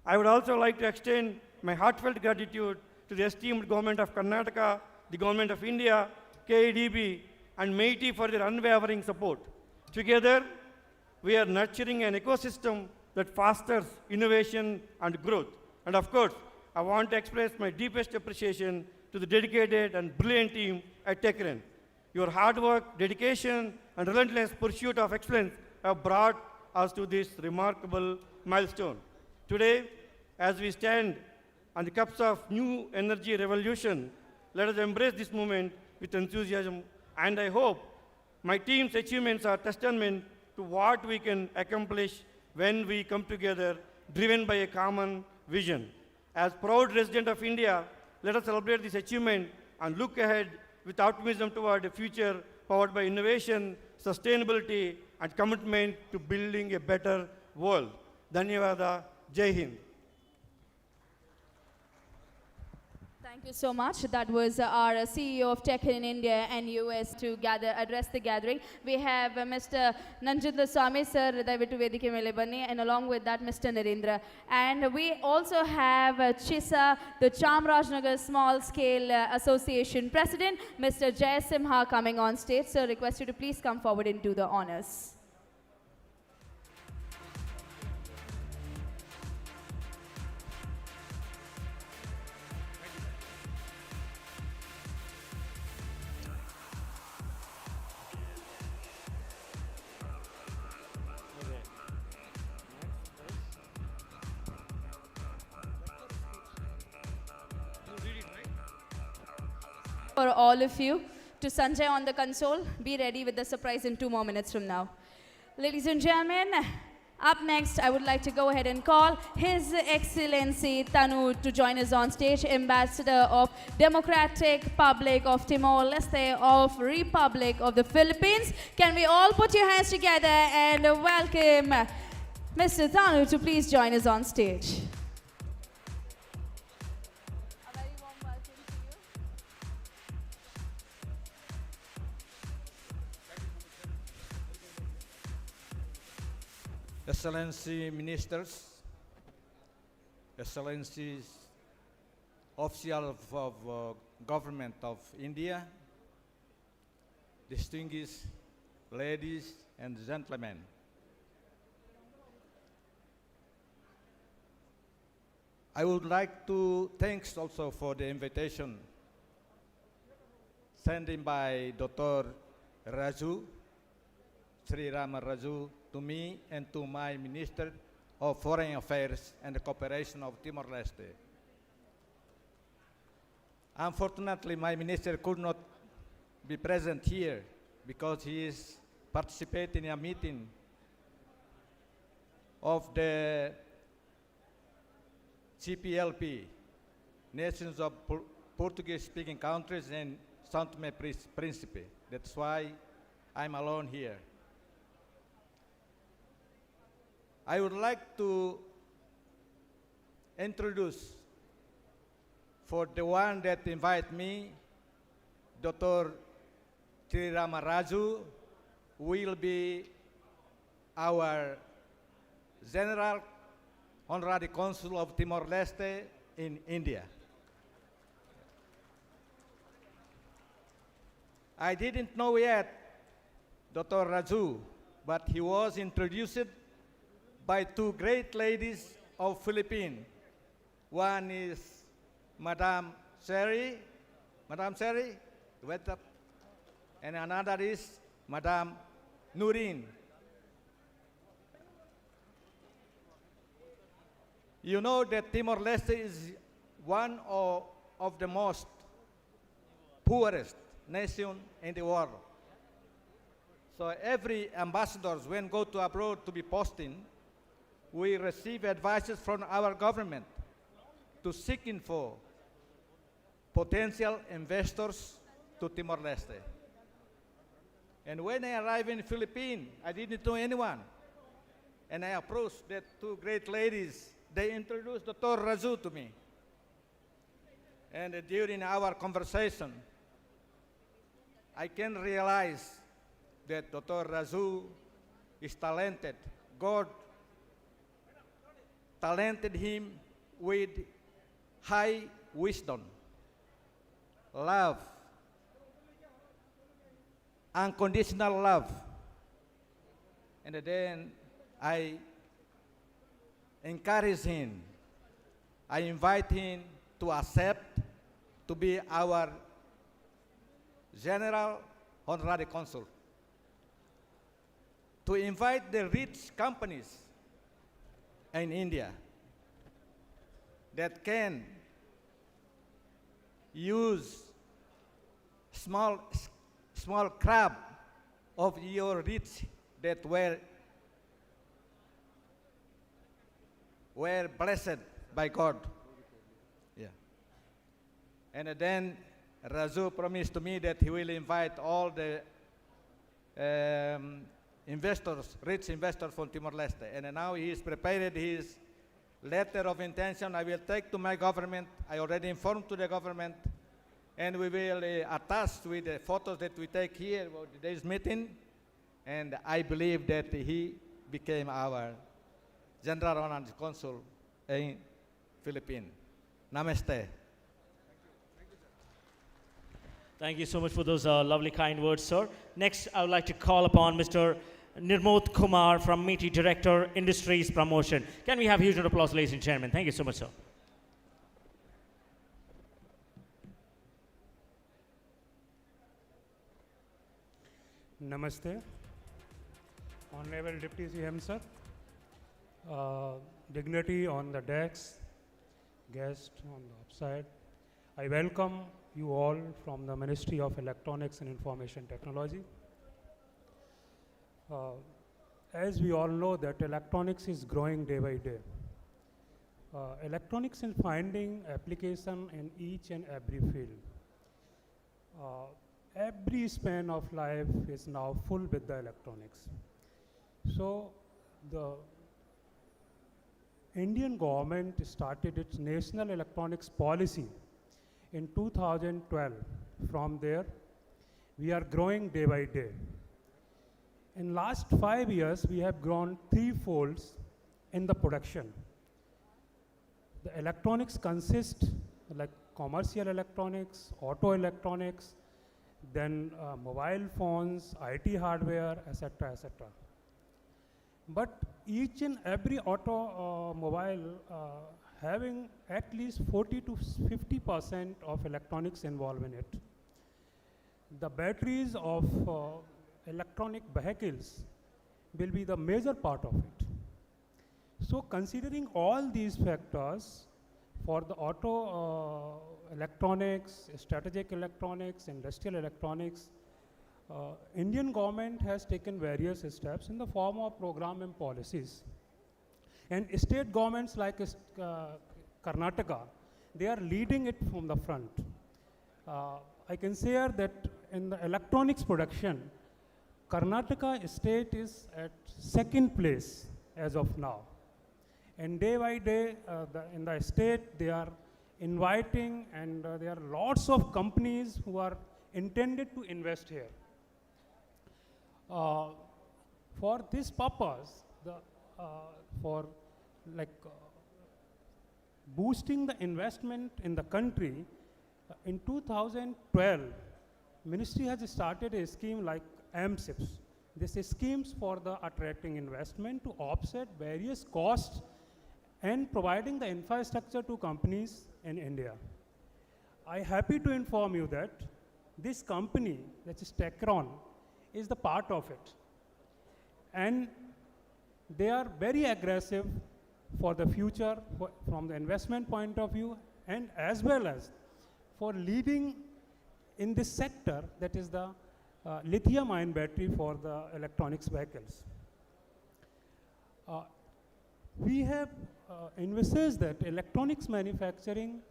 I would also like to extend my heartfelt gratitude to the esteemed government of Karnataka, the government of India, KADB, and MeitY for their unwavering support. Together, we are nurturing an ecosystem that fosters innovation and growth. And of course, I want to express my deepest appreciation to the dedicated and brilliant team at TECCHREN. Your hard work, dedication, and relentless pursuit of excellence have brought us to this remarkable milestone. Today, as we stand on the cups of new energy revolution, let us embrace this moment with enthusiasm, and I hope my team's achievements are testament to what we can accomplish when we come together, driven by a common vision. As proud resident of India, let us celebrate this achievement and look ahead with optimism toward a future powered by innovation, sustainability, and commitment to building a better world. Dhanyavada, Jai Hind. Thank you so much. That was our CEO of TECCHREN India and US to address the gathering. We have Mr. Nanjendra Swami sir, Dayavitu Vedike Mele Banni, and along with that Mr. Narendra. And we also have CHISA, the Chamrajnagar Small Scale Association President, Mr. Jayasimha, coming on stage. So request you to please come forward and do the honors. for all of you to Sanjay on the console. Be ready with the surprise in 2 more minutes from now. Ladies and gentlemen, up next, I would like to go ahead and call His Excellency Tanu to join us on stage, Ambassador of Democratic Republic of Timor-Leste of Republic of the Philippines. Can we all put your hands together and welcome Mr. Tanu to please join us on stage. A very warm welcome to you. Excellency Ministers, Excellencies, Officials of Government of India, distinguished ladies and gentlemen. I would like to thank also for the invitation sent in by Dr. Raju, Sri Rama Raju, to me and to my Minister of Foreign Affairs and Cooperation of Timor-Leste. Unfortunately, my minister could not be present here because he is participating in a meeting of the CPLP, Nations of Portuguese-speaking countries and São Tomé Príncipe. That's why I'm alone here. I would like to introduce, for the one that invite me, Dr. Sri Rama Raju will be our General Honorary Consul of Timor-Leste in India. I didn't know yet Dr. Raju, but he was introduced by 2 great ladies of Philippines. One is Madame Seri, wait up, and another is Madame Nurin. You know that Timor-Leste is one of the most poorest nation in the world. So every ambassadors, when go to abroad to be posting, we receive advices from our government to seeking for potential investors to Timor-Leste. And when I arrived in Philippines, I didn't know anyone. And I approached that 2 great ladies. They introduced Dr. Raju to me. And during our conversation, I can realize that Dr. Raju is talented. God talented him with high wisdom, love, unconditional love. And then I encourage him. I invite him to accept to be our General Honorary Consul. To invite the rich companies in India that can use small crab of your rich that were blessed by God. Yeah. And then Raju promised to me that he will invite all the investors, rich investors from Timor-Leste. And now he is prepared his letter of intention. I will take to my government. I already informed to the government. And we will attach with the photos that we take here about today's meeting. And I believe that he became our General Honorary Consul in Philippines. Namaste. Thank you so much for those lovely kind words, sir. Next, I would like to call upon Mr. Nirmod Kumar from MITI, Director, Industries Promotion. Can we have a huge round of applause, ladies and gentlemen? Thank you so much, sir. Namaste. Honorable Deputy CM, sir. Dignity on the decks, guests on the upside. I welcome you all from the Ministry of Electronics and Information Technology. As we all know that electronics is growing day by day. Electronics is finding application in each and every field. Every span of life is now full with the electronics. So the Indian government started its national electronics policy in 2012. From there, we are growing day by day. In last 5 years, we have grown threefolds in the production. The electronics consist like commercial electronics, auto electronics, then mobile phones, IT hardware, etc., etc. But each and every automobile having at least 40 to 50% of electronics involved in it. The batteries of electronic vehicles will be the major part of it. So considering all these factors for the auto electronics, strategic electronics, industrial electronics, Indian government has taken various steps in the form of program and policies. And state governments like Karnataka, they are leading it from the front. I can say that in the electronics production, Karnataka state is at second place as of now. And day by day, in the state, they are inviting, and there are lots of companies who are intended to invest here. For this purpose, for boosting the investment in the country, in 2012, Ministry has started a scheme like MSIPS. This is schemes for the attracting investment to offset various costs and providing the infrastructure to companies in India. I am happy to inform you that this company, that is TECCHREN, is the part of it. And they are very aggressive for the future from the investment point of view, and as well as for leading in this sector, that is the lithium-ion battery for the electronics vehicles. We have envisaged that electronics manufacturing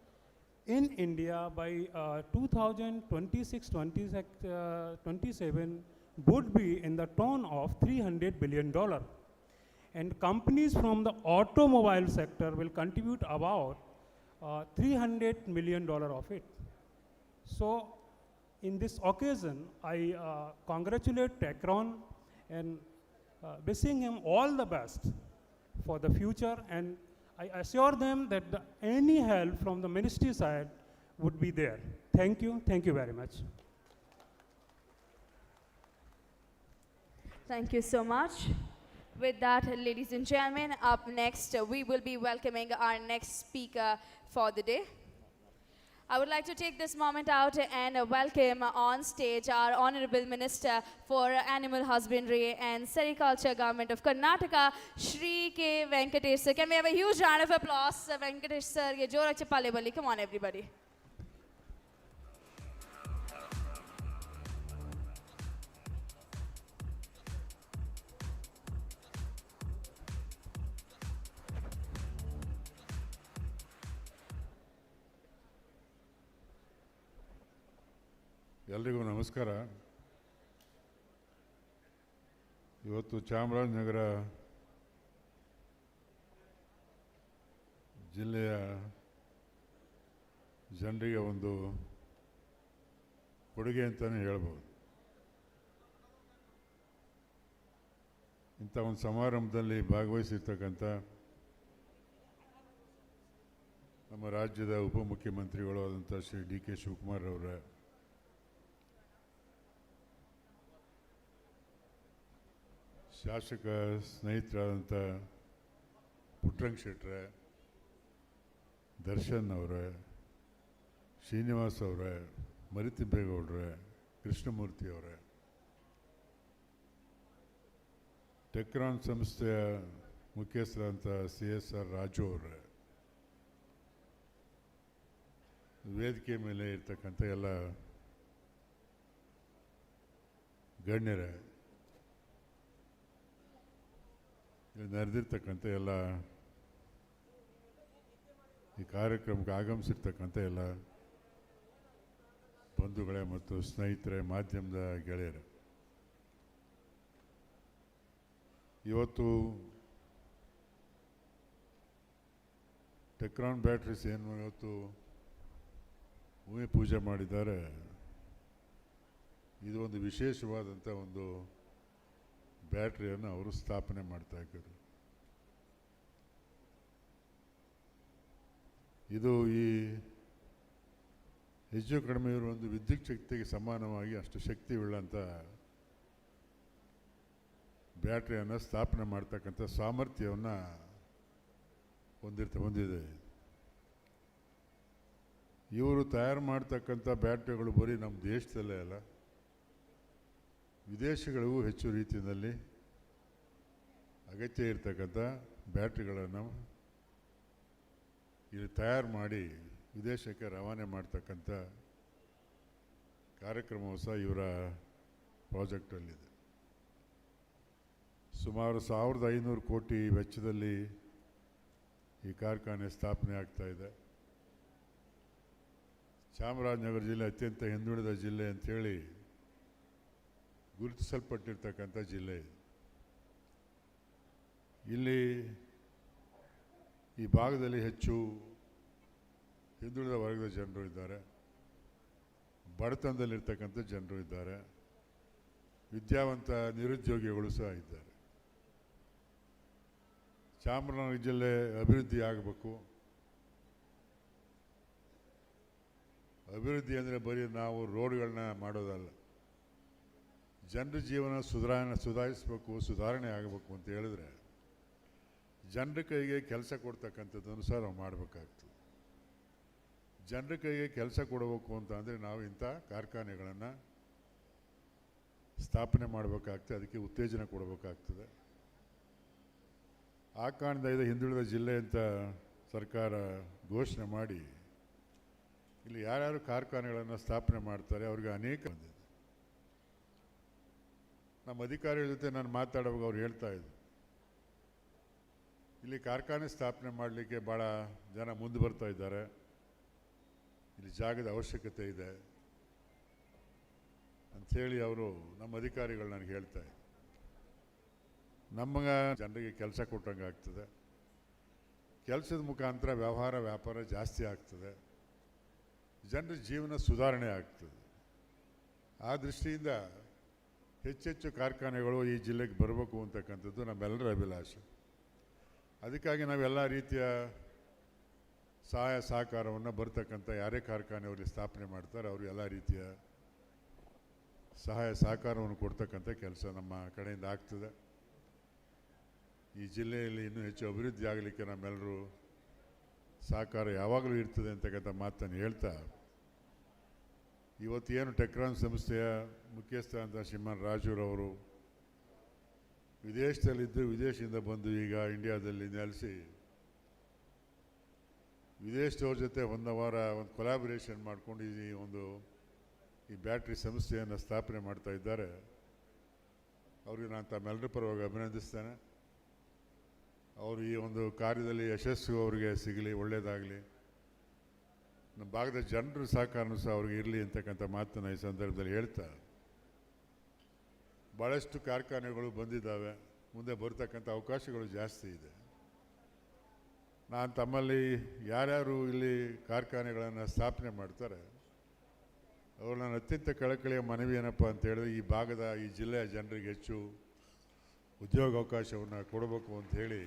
in India by 2026-27 would be in the tone of $300 billion. And companies from the automobile sector will contribute about $300 million of it. So in this occasion, I congratulate TECCHREN and wishing him all the best for the future, and I assure them that any help from the ministry side would be there. Thank you very much. Thank you so much. With that, ladies and gentlemen, up next, we will be welcoming our next speaker for the day. I would like to take this moment out and welcome on stage our Honorable Minister for Animal Husbandry and Sericulture, Government of Karnataka, Shri K. Venkatesh sir. Can we have a huge round of applause, Venkatesh sir? Ye jora chappale bali. Come on, everybody. ಎಲ್ರಿಗೂ ನಮಸ್ಕಾರ. ಇವತ್ತು ಚಾಮರಾಜನಗರ ಜಿಲ್ಲೆಯ ಜನರಿಗೆ ಒಂದು ಕೊಡುಗೆ ಅಂತಲೇ ಹೇಳ್ಬೋದು. ಇಂಥ ಒಂದು ಸಮಾರಂಭದಲ್ಲಿ ಭಾಗವಹಿಸಿರ್ತಕ್ಕಂಥ ನಮ್ಮ ರಾಜ್ಯದ ಉಪಮುಖ್ಯಮಂತ್ರಿಗಳು ಆದಂಥ ಶ್ರೀ ಡಿ ಕೆ ಶಿವಕುಮಾರ್ ಅವರ ಶಾಸಕ ಸ್ನೇಹಿತರಾದಂಥ ಪುಟ್ಟರಂಗ ಶೆಟ್ಟರೆ, ದರ್ಶನ್ ಅವರೇ, ಶ್ರೀನಿವಾಸ್ ಅವರೇ, ಮರಿತಿಬ್ಬೇಗೌಡ್ರೆ, ಕೃಷ್ಣಮೂರ್ತಿ ಅವರೇ, ಟೆಕ್ರಾನ್ ಸಂಸ್ಥೆಯ ಮುಖ್ಯಸ್ಥರಾದಂಥ CSR ರಾಜು ಅವರೇ, ವೇದಿಕೆ ಮೇಲೆ ಇರ್ತಕ್ಕಂಥ ಎಲ್ಲ ಗಣ್ಯರೇ, ಇಲ್ಲಿ ನೆರೆದಿರ್ತಕ್ಕಂಥ ಎಲ್ಲ ಈ ಕಾರ್ಯಕ್ರಮಕ್ಕೆ ಆಗಮಿಸಿರ್ತಕ್ಕಂಥ ಎಲ್ಲ ಬಂಧುಗಳೇ ಮತ್ತು ಸ್ನೇಹಿತರೆ, ಮಾಧ್ಯಮದ ಗೆಳೆಯರೇ, ಇವತ್ತು ಟೆಕ್ರಾನ್ ಬ್ಯಾಟ್ರೀಸ್ ಏನು ಇವತ್ತು ಭೂಮಿ ಪೂಜೆ ಮಾಡಿದ್ದಾರೆ, ಇದು ಒಂದು ವಿಶೇಷವಾದಂಥ ಒಂದು ಬ್ಯಾಟ್ರಿಯನ್ನು ಅವರು ಸ್ಥಾಪನೆ ಮಾಡ್ತಾ ಇದ್ದಾರೆ. ಇದು ಈ ಹೆಚ್ಚು ಕಡಿಮೆ ಇರುವ ಒಂದು ವಿದ್ಯುತ್ ಶಕ್ತಿಗೆ ಸಮಾನವಾಗಿ ಅಷ್ಟು ಶಕ್ತಿ ಉಳ್ಳಂಥ ಬ್ಯಾಟ್ರಿಯನ್ನು ಸ್ಥಾಪನೆ ಮಾಡ್ತಕ್ಕಂಥ ಸಾಮರ್ಥ್ಯವನ್ನು ಹೊಂದಿದೆ. ಇವರು ತಯಾರು ಮಾಡ್ತಕ್ಕಂಥ ಬ್ಯಾಟ್ರಿಗಳು ಬರೀ ನಮ್ಮ ದೇಶದಲ್ಲೇ ಅಲ್ಲ, ವಿದೇಶಗಳಿಗೂ ಹೆಚ್ಚು ರೀತಿಯಲ್ಲಿ ಅಗತ್ಯ ಇರತಕ್ಕಂಥ ಬ್ಯಾಟ್ರಿಗಳನ್ನು ಇಲ್ಲಿ ತಯಾರು ಮಾಡಿ ವಿದೇಶಕ್ಕೆ ರವಾನೆ ಮಾಡ್ತಕ್ಕಂಥ ಕಾರ್ಯಕ್ರಮವೂ ಸಹ ಇವರ ಪ್ರಾಜೆಕ್ಟಲ್ಲಿದೆ. ಸುಮಾರು 1500 ಕೋಟಿ ವೆಚ್ಚದಲ್ಲಿ ಈ ಕಾರ್ಖಾನೆ ಸ್ಥಾಪನೆ ಆಗ್ತಾ ಇದೆ. ಚಾಮರಾಜನಗರ ಜಿಲ್ಲೆ ಅತ್ಯಂತ ಹಿಂದುಳಿದ ಜಿಲ್ಲೆ ಅಂಥೇಳಿ ಗುರುತಿಸಲ್ಪಟ್ಟಿರ್ತಕ್ಕಂಥ ಜಿಲ್ಲೆ ಇದು. ಇಲ್ಲಿ ಈ ಭಾಗದಲ್ಲಿ ಹೆಚ್ಚು ಹಿಂದುಳಿದ ವರ್ಗದ ಜನರು ಇದ್ದಾರೆ, ಬಡತನದಲ್ಲಿರ್ತಕ್ಕಂಥ ಜನರು ಇದ್ದಾರೆ, ವಿದ್ಯಾವಂತ ನಿರುದ್ಯೋಗಿಗಳು ಸಹ ಇದ್ದಾರೆ. ಚಾಮರಾಜನಗರ ಜಿಲ್ಲೆ ಅಭಿವೃದ್ಧಿ ಆಗಬೇಕು. ಅಭಿವೃದ್ಧಿ ಅಂದರೆ ಬರೀ ನಾವು ರೋಡ್ಗಳನ್ನ ಮಾಡೋದಲ್ಲ, ಜನರ ಜೀವನ ಸುಧಾರಿಸಬೇಕು, ಸುಧಾರಣೆ ಆಗಬೇಕು ಅಂತ ಹೇಳಿದ್ರೆ ಜನರ ಕೈಗೆ ಕೆಲಸ ಕೊಡ್ತಕ್ಕಂಥದ್ದನ್ನು ಸಹ ನಾವು ಮಾಡಬೇಕಾಗ್ತದೆ. ಜನರ ಕೈಗೆ ಕೆಲಸ ಕೊಡಬೇಕು ಅಂತ ಅಂದರೆ ನಾವು ಇಂಥ ಕಾರ್ಖಾನೆಗಳನ್ನು ಸ್ಥಾಪನೆ ಮಾಡಬೇಕಾಗ್ತದೆ, ಅದಕ್ಕೆ ಉತ್ತೇಜನ ಕೊಡಬೇಕಾಗ್ತದೆ. ಆ ಕಾರಣದಿಂದ ಇದು ಹಿಂದುಳಿದ ಜಿಲ್ಲೆ ಅಂತ ಸರ್ಕಾರ ಘೋಷಣೆ ಮಾಡಿ ಇಲ್ಲಿ ಯಾರ್ಯಾರು ಕಾರ್ಖಾನೆಗಳನ್ನು ಸ್ಥಾಪನೆ ಮಾಡ್ತಾರೆ ಅವ್ರಿಗೆ ಅನೇಕ ಬಂದಿದೆ. ನಮ್ಮ ಅಧಿಕಾರಿಗಳ ಜೊತೆ ನಾನು ಮಾತಾಡುವಾಗ ಅವ್ರು ಹೇಳ್ತಾ ಇದ್ರು, ಇಲ್ಲಿ ಕಾರ್ಖಾನೆ ಸ್ಥಾಪನೆ ಮಾಡಲಿಕ್ಕೆ ಭಾಳ ಜನ ಮುಂದೆ ಬರ್ತಾ ಇದ್ದಾರೆ, ಇಲ್ಲಿ ಜಾಗದ ಅವಶ್ಯಕತೆ ಇದೆ ಅಂಥೇಳಿ ಅವರು ನಮ್ಮ ಅಧಿಕಾರಿಗಳು ನನಗೆ ಹೇಳ್ತಾ ಇದ್ರು. ನಮಗೆ ಜನರಿಗೆ ಕೆಲಸ ಕೊಟ್ಟಂಗೆ ಆಗ್ತದೆ, ಕೆಲಸದ ಮುಖಾಂತರ ವ್ಯಾಪಾರ ಜಾಸ್ತಿ ಆಗ್ತದೆ, ಜನರ ಜೀವನ ಸುಧಾರಣೆ ಆಗ್ತದೆ. ಆ ದೃಷ್ಟಿಯಿಂದ ಹೆಚ್ಚೆಚ್ಚು ಕಾರ್ಖಾನೆಗಳು ಈ ಜಿಲ್ಲೆಗೆ ಬರಬೇಕು ಅಂತಕ್ಕಂಥದ್ದು ನಮ್ಮೆಲ್ಲರ ಅಭಿಲಾಷೆ. ಅದಕ್ಕಾಗಿ ನಾವೆಲ್ಲ ರೀತಿಯ ಸಹಾಯ ಸಹಕಾರವನ್ನು ಬರ್ತಕ್ಕಂಥ ಯಾರೇ ಕಾರ್ಖಾನೆಯವರಿಗೆ ಸ್ಥಾಪನೆ ಮಾಡ್ತಾರೆ ಅವರು ಎಲ್ಲ ರೀತಿಯ ಸಹಾಯ ಸಹಕಾರವನ್ನು ಕೊಡ್ತಕ್ಕಂಥ ಕೆಲಸ ನಮ್ಮ ಕಡೆಯಿಂದ ಆಗ್ತದೆ. ಈ ಜಿಲ್ಲೆಯಲ್ಲಿ ಇನ್ನೂ ಹೆಚ್ಚು ಅಭಿವೃದ್ಧಿ ಆಗಲಿಕ್ಕೆ ನಮ್ಮೆಲ್ಲರೂ ಸಹಕಾರ ಯಾವಾಗಲೂ ಇರ್ತದೆ ಅಂತಕ್ಕಂಥ ಮಾತನ್ನು ಹೇಳ್ತಾ, ಇವತ್ತೇನು ಟೆಕ್ರಾನ್ ಸಂಸ್ಥೆಯ ಮುಖ್ಯಸ್ಥ ಅಂತ ಶ್ರೀಮಾನ್ ರಾಜುರವರು ವಿದೇಶದಲ್ಲಿದ್ದು ವಿದೇಶದಿಂದ ಬಂದು ಈಗ ಇಂಡಿಯಾದಲ್ಲಿ ನೆಲೆಸಿ ವಿದೇಶದವ್ರ ಜೊತೆ ಒಂದು ವಾರ ಒಂದು ಕೊಲಾಬ್ರೇಷನ್ ಮಾಡ್ಕೊಂಡು ಈ ಬ್ಯಾಟ್ರಿ ಸಂಸ್ಥೆಯನ್ನು ಸ್ಥಾಪನೆ ಮಾಡ್ತಾ ಇದ್ದಾರೆ. ಅವ್ರಿಗೆ ನಾನು ತಮ್ಮೆಲ್ಲರ ಪರವಾಗಿ ಅಭಿನಂದಿಸ್ತೇನೆ. ಅವರು ಈ ಒಂದು ಕಾರ್ಯದಲ್ಲಿ ಯಶಸ್ಸು ಅವರಿಗೆ ಸಿಗಲಿ, ಒಳ್ಳೆಯದಾಗಲಿ. ನಮ್ಮ ಭಾಗದ ಜನರ ಸಹಕಾರನೂ ಸಹ ಅವ್ರಿಗೆ ಇರಲಿ ಅಂತಕ್ಕಂಥ ಮಾತನ್ನು ಈ ಸಂದರ್ಭದಲ್ಲಿ ಹೇಳ್ತಾ, ಭಾಳಷ್ಟು ಕಾರ್ಖಾನೆಗಳು ಬಂದಿದ್ದಾವೆ, ಮುಂದೆ ಬರ್ತಕ್ಕಂಥ ಅವಕಾಶಗಳು ಜಾಸ್ತಿ ಇದೆ. ನಾನು ತಮ್ಮಲ್ಲಿ ಯಾರ್ಯಾರು ಇಲ್ಲಿ ಕಾರ್ಖಾನೆಗಳನ್ನು ಸ್ಥಾಪನೆ ಮಾಡ್ತಾರೆ ಅವ್ರು ನನ್ನ ಅತ್ಯಂತ ಕಳಕಳಿಯ ಮನವಿ ಏನಪ್ಪ ಅಂತ ಹೇಳಿದ್ರೆ, ಈ ಭಾಗದ ಈ ಜಿಲ್ಲೆಯ ಜನರಿಗೆ ಹೆಚ್ಚು ಉದ್ಯೋಗಾವಕಾಶವನ್ನು ಕೊಡಬೇಕು ಅಂತ ಹೇಳಿ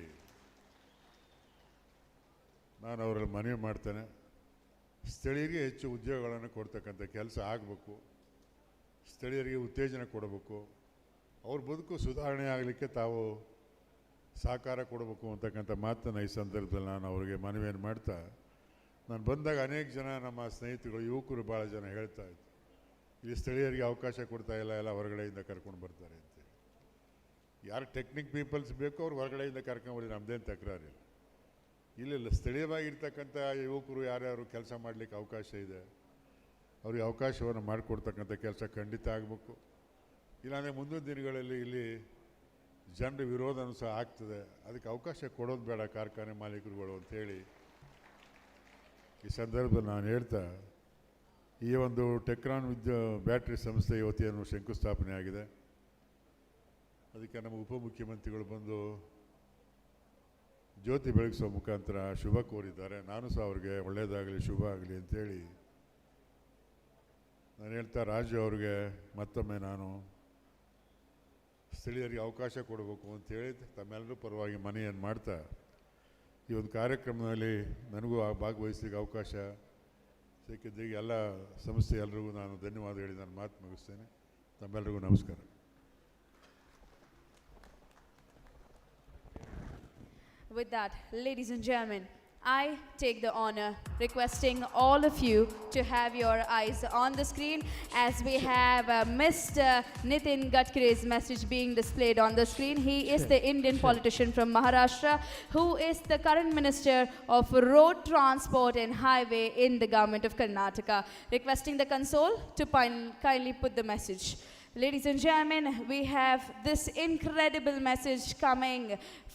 ನಾನು ಅವರಲ್ಲಿ ಮನವಿ ಮಾಡ್ತೇನೆ. ಸ್ಥಳೀಯರಿಗೆ ಹೆಚ್ಚು ಉದ್ಯೋಗಗಳನ್ನು ಕೊಡ್ತಕ್ಕಂಥ ಕೆಲಸ ಆಗಬೇಕು, ಸ್ಥಳೀಯರಿಗೆ ಉತ್ತೇಜನ ಕೊಡಬೇಕು, ಅವ್ರ ಬದುಕು ಸುಧಾರಣೆ ಆಗಲಿಕ್ಕೆ ತಾವು ಸಹಕಾರ ಕೊಡಬೇಕು ಅಂತಕ್ಕಂಥ ಮಾತನ್ನು ಈ ಸಂದರ್ಭದಲ್ಲಿ ನಾನು ಅವರಿಗೆ ಮನವಿಯನ್ನು ಮಾಡ್ತಾ, ನಾನು ಬಂದಾಗ ಅನೇಕ ಜನ ನಮ್ಮ ಸ್ನೇಹಿತರು ಯುವಕರು ಭಾಳ ಜನ ಹೇಳ್ತಾ ಇದ್ರು, ಇಲ್ಲಿ ಸ್ಥಳೀಯರಿಗೆ ಅವಕಾಶ ಕೊಡ್ತಾ ಇಲ್ಲ, ಎಲ್ಲ ಹೊರಗಡೆಯಿಂದ ಕರ್ಕೊಂಡು ಬರ್ತಾರೆ ಅಂತೇಳಿ. ಯಾರು ಟೆಕ್ನಿಕ್ ಪೀಪಲ್ಸ್ ಬೇಕೋ ಅವ್ರು ಹೊರಗಡೆಯಿಂದ ಕರ್ಕೊಂಬರ್ರಿ, ನಮ್ಮದೇನು ತಕರಾರಿಲ್ಲ. ಇಲ್ಲ ಸ್ಥಳೀಯವಾಗಿರ್ತಕ್ಕಂಥ ಯುವಕರು ಯಾರ್ಯಾರು ಕೆಲಸ ಮಾಡಲಿಕ್ಕೆ ಅವಕಾಶ ಇದೆ ಅವ್ರಿಗೆ ಅವಕಾಶವನ್ನು ಮಾಡಿಕೊಡ್ತಕ್ಕಂಥ ಕೆಲಸ ಖಂಡಿತ ಆಗಬೇಕು. ಇಲ್ಲಾಂದರೆ ಮುಂದಿನ ದಿನಗಳಲ್ಲಿ ಇಲ್ಲಿ ಜನರ ವಿರೋಧನೂ ಸಹ ಆಗ್ತದೆ. ಅದಕ್ಕೆ ಅವಕಾಶ ಕೊಡೋದು ಬೇಡ ಕಾರ್ಖಾನೆ ಮಾಲೀಕರುಗಳು ಅಂಥೇಳಿ ಈ ಸಂದರ್ಭದಲ್ಲಿ ನಾನು ಹೇಳ್ತಾ ಈ ಒಂದು ಟೆಕ್ರಾನ್ ಬ್ಯಾಟ್ರಿ ಸಂಸ್ಥೆ ಇವತ್ತೇನು ಶಂಕುಸ್ಥಾಪನೆ ಆಗಿದೆ. ಅದಕ್ಕೆ ನಮ್ಮ ಉಪಮುಖ್ಯಮಂತ್ರಿಗಳು ಬಂದು ಜ್ಯೋತಿ ಬೆಳಗಿಸೋ ಮುಖಾಂತರ ಶುಭ ಕೋರಿದ್ದಾರೆ. ನಾನು ಸಹ ಅವ್ರಿಗೆ ಒಳ್ಳೆಯದಾಗಲಿ, ಶುಭ ಆಗಲಿ ಅಂಥೇಳಿ ನಾನು ಹೇಳ್ತಾ ರಾಜು ಅವ್ರಿಗೆ ಮತ್ತೊಮ್ಮೆ ನಾನು ಸ್ಥಳೀಯರಿಗೆ ಅವಕಾಶ ಕೊಡಬೇಕು ಅಂತೇಳಿ ತಮ್ಮೆಲ್ಲರೂ ಪರವಾಗಿ ಮನವಿಯನ್ನು ಮಾಡ್ತಾ ಈ ಒಂದು ಕಾರ್ಯಕ್ರಮದಲ್ಲಿ ನನಗೂ ಭಾಗವಹಿಸಲಿಕ್ಕೆ ಅವಕಾಶ ಸಿಕ್ಕಿದ್ದಕ್ಕೆ ಎಲ್ಲ ಸಂಸ್ಥೆ ಎಲ್ಲರಿಗೂ ನಾನು ಧನ್ಯವಾದ ಹೇಳಿ ನಾನು ಮಾತು ಮುಗಿಸ್ತೇನೆ. ತಮ್ಮೆಲ್ಲರಿಗೂ ನಮಸ್ಕಾರ. With that, ladies and gentlemen, I take the honor requesting all of you to have your eyes on the screen as we have Mr. Nitin Gadkari's message being displayed on the screen. He is the Indian politician from Maharashtra who is the current Minister of Road Transport and Highway in the government of Karnataka. Requesting the console to kindly put the message. Ladies and gentlemen, we have this incredible message coming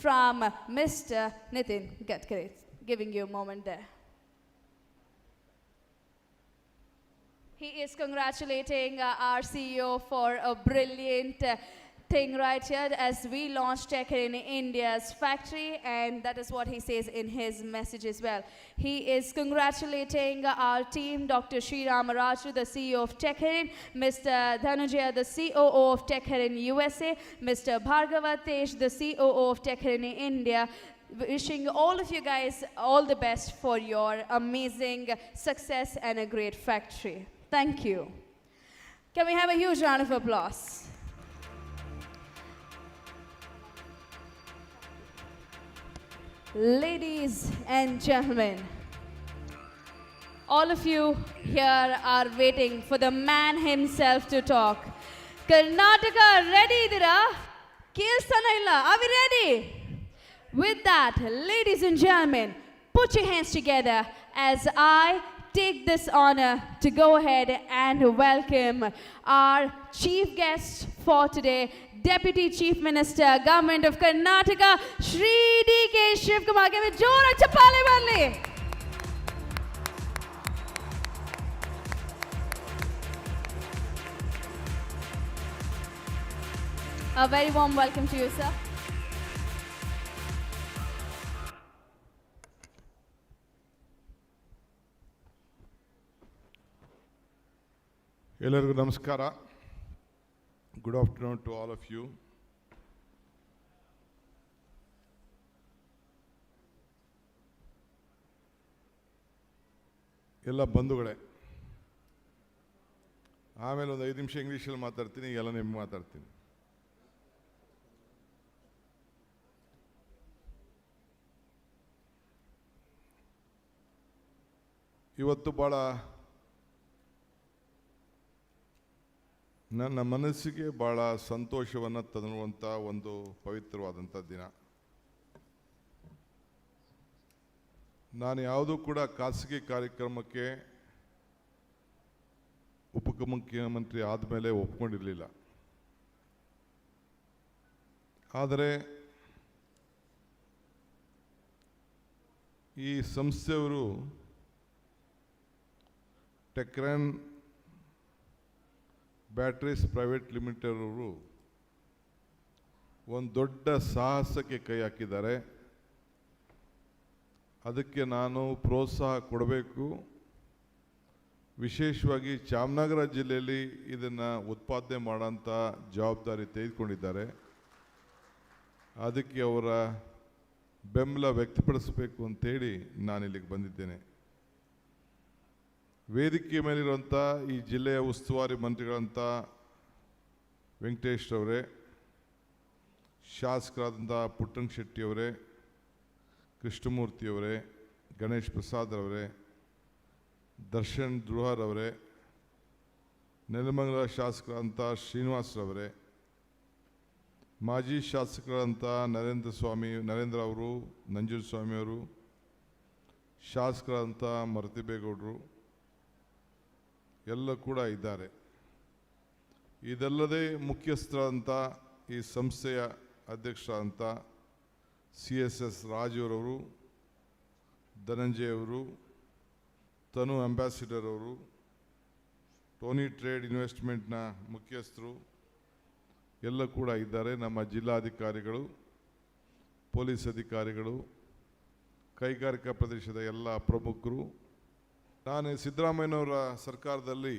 from Mr. Nitin Gadkari. Giving you a moment there. He is congratulating our CEO for a brilliant thing right here as we launch TECCHREN in India's factory, and that is what he says in his message as well. He is congratulating our team, Dr. Sri Ramaraju, the CEO of TECCHREN, Mr. Dhanujaya, the COO of TECCHREN USA, Mr. Bhargava Tej, the COO of TECCHREN in India. Wishing all of you guys all the best for your amazing success and a great factory. Thank you. Can we have a huge round of applause? Ladies and gentlemen, all of you here are waiting for the man himself to talk. Karnataka, ready idira? Kelstana illa. Are we ready? With that, ladies and gentlemen, put your hands together as I take this honor to go ahead and welcome our chief guest for today, Deputy Chief Minister, Government of Karnataka, Shri D.K. Shivkumar. Give me jora chappale barli. A very warm welcome to you, sir. ಎಲ್ಲರಿಗೂ ನಮಸ್ಕಾರ. Good afternoon to all of you. ಎಲ್ಲ ಬಂಧುಗಳೇ, ಆಮೇಲೆ ಒಂದು 5 ನಿಮಿಷ ಇಂಗ್ಲೀಷಲ್ಲಿ ಮಾತಾಡ್ತೀನಿ, ಎಲ್ಲ ನಿಮ್ಗೆ ಮಾತಾಡ್ತೀನಿ. ಇವತ್ತು ಭಾಳ ನನ್ನ ಮನಸ್ಸಿಗೆ ಭಾಳ ಸಂತೋಷವನ್ನು ತರುವಂಥ ಒಂದು ಪವಿತ್ರವಾದಂಥ ದಿನ. ನಾನು ಯಾವುದೂ ಕೂಡ ಖಾಸಗಿ ಕಾರ್ಯಕ್ರಮಕ್ಕೆ ಉಪಮುಖ್ಯಮಂತ್ರಿ ಆದಮೇಲೆ ಒಪ್ಕೊಂಡಿರಲಿಲ್ಲ. ಆದರೆ ಈ ಸಂಸ್ಥೆಯವರು ಟೆಕ್ರೆನ್ ಬ್ಯಾಟ್ರೀಸ್ ಪ್ರೈವೇಟ್ ಲಿಮಿಟೆಡ್ ಅವರು ಒಂದು ದೊಡ್ಡ ಸಾಹಸಕ್ಕೆ ಕೈ ಹಾಕಿದ್ದಾರೆ. ಅದಕ್ಕೆ ನಾನು ಪ್ರೋತ್ಸಾಹ ಕೊಡಬೇಕು. ವಿಶೇಷವಾಗಿ ಚಾಮರಾಜನಗರ ಜಿಲ್ಲೆಯಲ್ಲಿ ಇದನ್ನು ಉತ್ಪಾದನೆ ಮಾಡೋಂಥ ಜವಾಬ್ದಾರಿ ತೆಗೆದುಕೊಂಡಿದ್ದಾರೆ. ಅದಕ್ಕೆ ಅವರ ಬೆಂಬಲ ವ್ಯಕ್ತಪಡಿಸಬೇಕು ಅಂತೇಳಿ ನಾನಿಲ್ಲಿಗೆ ಬಂದಿದ್ದೇನೆ. ವೇದಿಕೆ ಮೇಲಿರುವಂಥ ಈ ಜಿಲ್ಲೆಯ ಉಸ್ತುವಾರಿ ಮಂತ್ರಿಗಳಂಥ ವೆಂಕಟೇಶ್ರವರೇ, ಶಾಸಕರಾದಂಥ ಪುಟ್ಟಣ್ಣ ಶೆಟ್ಟಿಯವರೇ, ಕೃಷ್ಣಮೂರ್ತಿಯವರೇ, ಗಣೇಶ್ ಪ್ರಸಾದ್ ಅವರೇ, ದರ್ಶನ್ ಧ್ರುವರ್ ಅವರೇ, ನೆಲಮಂಗಲ ಶಾಸಕರಾದಂಥ ಶ್ರೀನಿವಾಸರವರೇ, ಮಾಜಿ ಶಾಸಕರಾದಂಥ ನರೇಂದ್ರ ಅವರು, ನಂಜುಸ್ವಾಮಿಯವರು, ಶಾಸಕರಾದಂಥ ಮರತಿಬೇಗೌಡರು ಎಲ್ಲ ಕೂಡ ಇದ್ದಾರೆ. ಇದಲ್ಲದೆ ಮುಖ್ಯಸ್ಥರಾದಂಥ ಈ ಸಂಸ್ಥೆಯ ಅಧ್ಯಕ್ಷರಾದಂಥ CSS ರಾಜುರವರು, ಧನಂಜಯ್ ಅವರು, ತನು ಅಂಬಾಸಿಡರ್ ಅವರು, ಟೋನಿ ಟ್ರೇಡ್ ಇನ್ವೆಸ್ಟ್ಮೆಂಟ್ನ ಮುಖ್ಯಸ್ಥರು ಎಲ್ಲ ಕೂಡ ಇದ್ದಾರೆ. ನಮ್ಮ ಜಿಲ್ಲಾಧಿಕಾರಿಗಳು, ಪೊಲೀಸ್ ಅಧಿಕಾರಿಗಳು, ಕೈಗಾರಿಕಾ ಪ್ರದೇಶದ ಎಲ್ಲ ಪ್ರಮುಖರು. ನಾನು ಸಿದ್ದರಾಮಯ್ಯನವರ ಸರ್ಕಾರದಲ್ಲಿ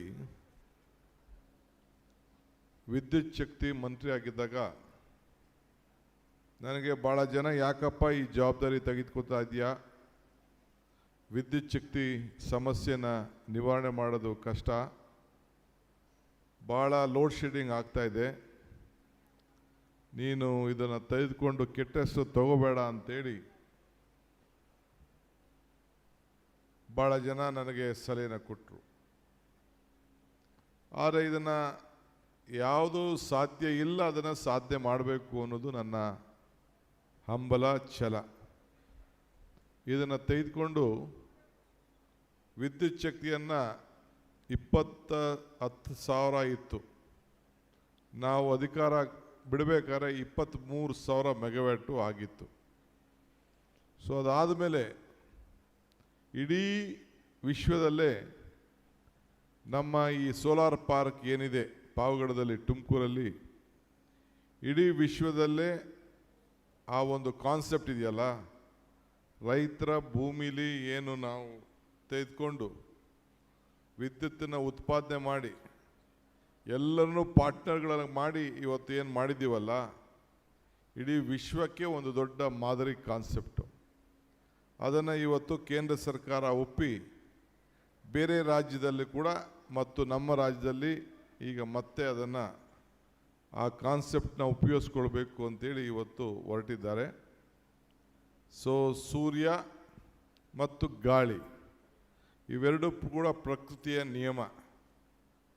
ವಿದ್ಯುತ್ ಶಕ್ತಿ ಮಂತ್ರಿ ಆಗಿದ್ದಾಗ ನನಗೆ ಭಾಳ ಜನ ಯಾಕಪ್ಪ ಈ ಜವಾಬ್ದಾರಿ ತೆಗೆದುಕೊಳ್ತಾ ಇದೆಯಾ, ವಿದ್ಯುತ್ ಶಕ್ತಿ ಸಮಸ್ಯೆನ ನಿವಾರಣೆ ಮಾಡೋದು ಕಷ್ಟ, ಭಾಳ ಲೋಡ್ ಶೆಡ್ಡಿಂಗ್ ಆಗ್ತಾ ಇದೆ, ನೀನು ಇದನ್ನು ತೆಗೆದುಕೊಂಡು ಕೆಟ್ಟ ಹೆಸರು ತಗೋಬೇಡ ಅಂತೇಳಿ ಭಾಳ ಜನ ನನಗೆ ಸಲಹೆನ ಕೊಟ್ಟರು. ಆದರೆ ಇದನ್ನು ಯಾವುದು ಸಾಧ್ಯ ಇಲ್ಲ ಅದನ್ನು ಸಾಧ್ಯ ಮಾಡಬೇಕು ಅನ್ನೋದು ನನ್ನ ಹಂಬಲ ಛಲ. ಇದನ್ನು ತೆಗೆದುಕೊಂಡು ವಿದ್ಯುತ್ ಶಕ್ತಿಯನ್ನು 10,000 ಇತ್ತು, ನಾವು ಅಧಿಕಾರ ಬಿಡಬೇಕಾದ್ರೆ 23,000 ಮೆಗಾವ್ಯಾಟು ಆಗಿತ್ತು. ಸೊ ಅದಾದಮೇಲೆ ಇಡೀ ವಿಶ್ವದಲ್ಲೇ ನಮ್ಮ ಈ ಸೋಲಾರ್ ಪಾರ್ಕ್ ಏನಿದೆ ಪಾವಗಡದಲ್ಲಿ, ತುಮಕೂರಲ್ಲಿ, ಇಡೀ ವಿಶ್ವದಲ್ಲೇ ಆ ಒಂದು ಕಾನ್ಸೆಪ್ಟ್ ಇದೆಯಲ್ಲ, ರೈತರ ಭೂಮಿಲಿ ಏನು ನಾವು ತೆಗೆದುಕೊಂಡು ವಿದ್ಯುತ್ತನ್ನು ಉತ್ಪಾದನೆ ಮಾಡಿ ಎಲ್ಲರನ್ನೂ ಪಾರ್ಟ್ನರ್ಗಳನ್ನು ಮಾಡಿ ಇವತ್ತು ಏನು ಮಾಡಿದ್ದೀವಲ್ಲ, ಇಡೀ ವಿಶ್ವಕ್ಕೆ ಒಂದು ದೊಡ್ಡ ಮಾದರಿ ಕಾನ್ಸೆಪ್ಟು. ಅದನ್ನು ಇವತ್ತು ಕೇಂದ್ರ ಸರ್ಕಾರ ಒಪ್ಪಿ ಬೇರೆ ರಾಜ್ಯದಲ್ಲಿ ಕೂಡ ಮತ್ತು ನಮ್ಮ ರಾಜ್ಯದಲ್ಲಿ ಈಗ ಮತ್ತೆ ಅದನ್ನು ಆ ಕಾನ್ಸೆಪ್ಟನ್ನ ಉಪಯೋಗಿಸ್ಕೊಳ್ಬೇಕು ಅಂತೇಳಿ ಇವತ್ತು ಹೊರಟಿದ್ದಾರೆ. ಸೊ ಸೂರ್ಯ ಮತ್ತು ಗಾಳಿ ಇವೆರಡೂ ಕೂಡ ಪ್ರಕೃತಿಯ ನಿಯಮ,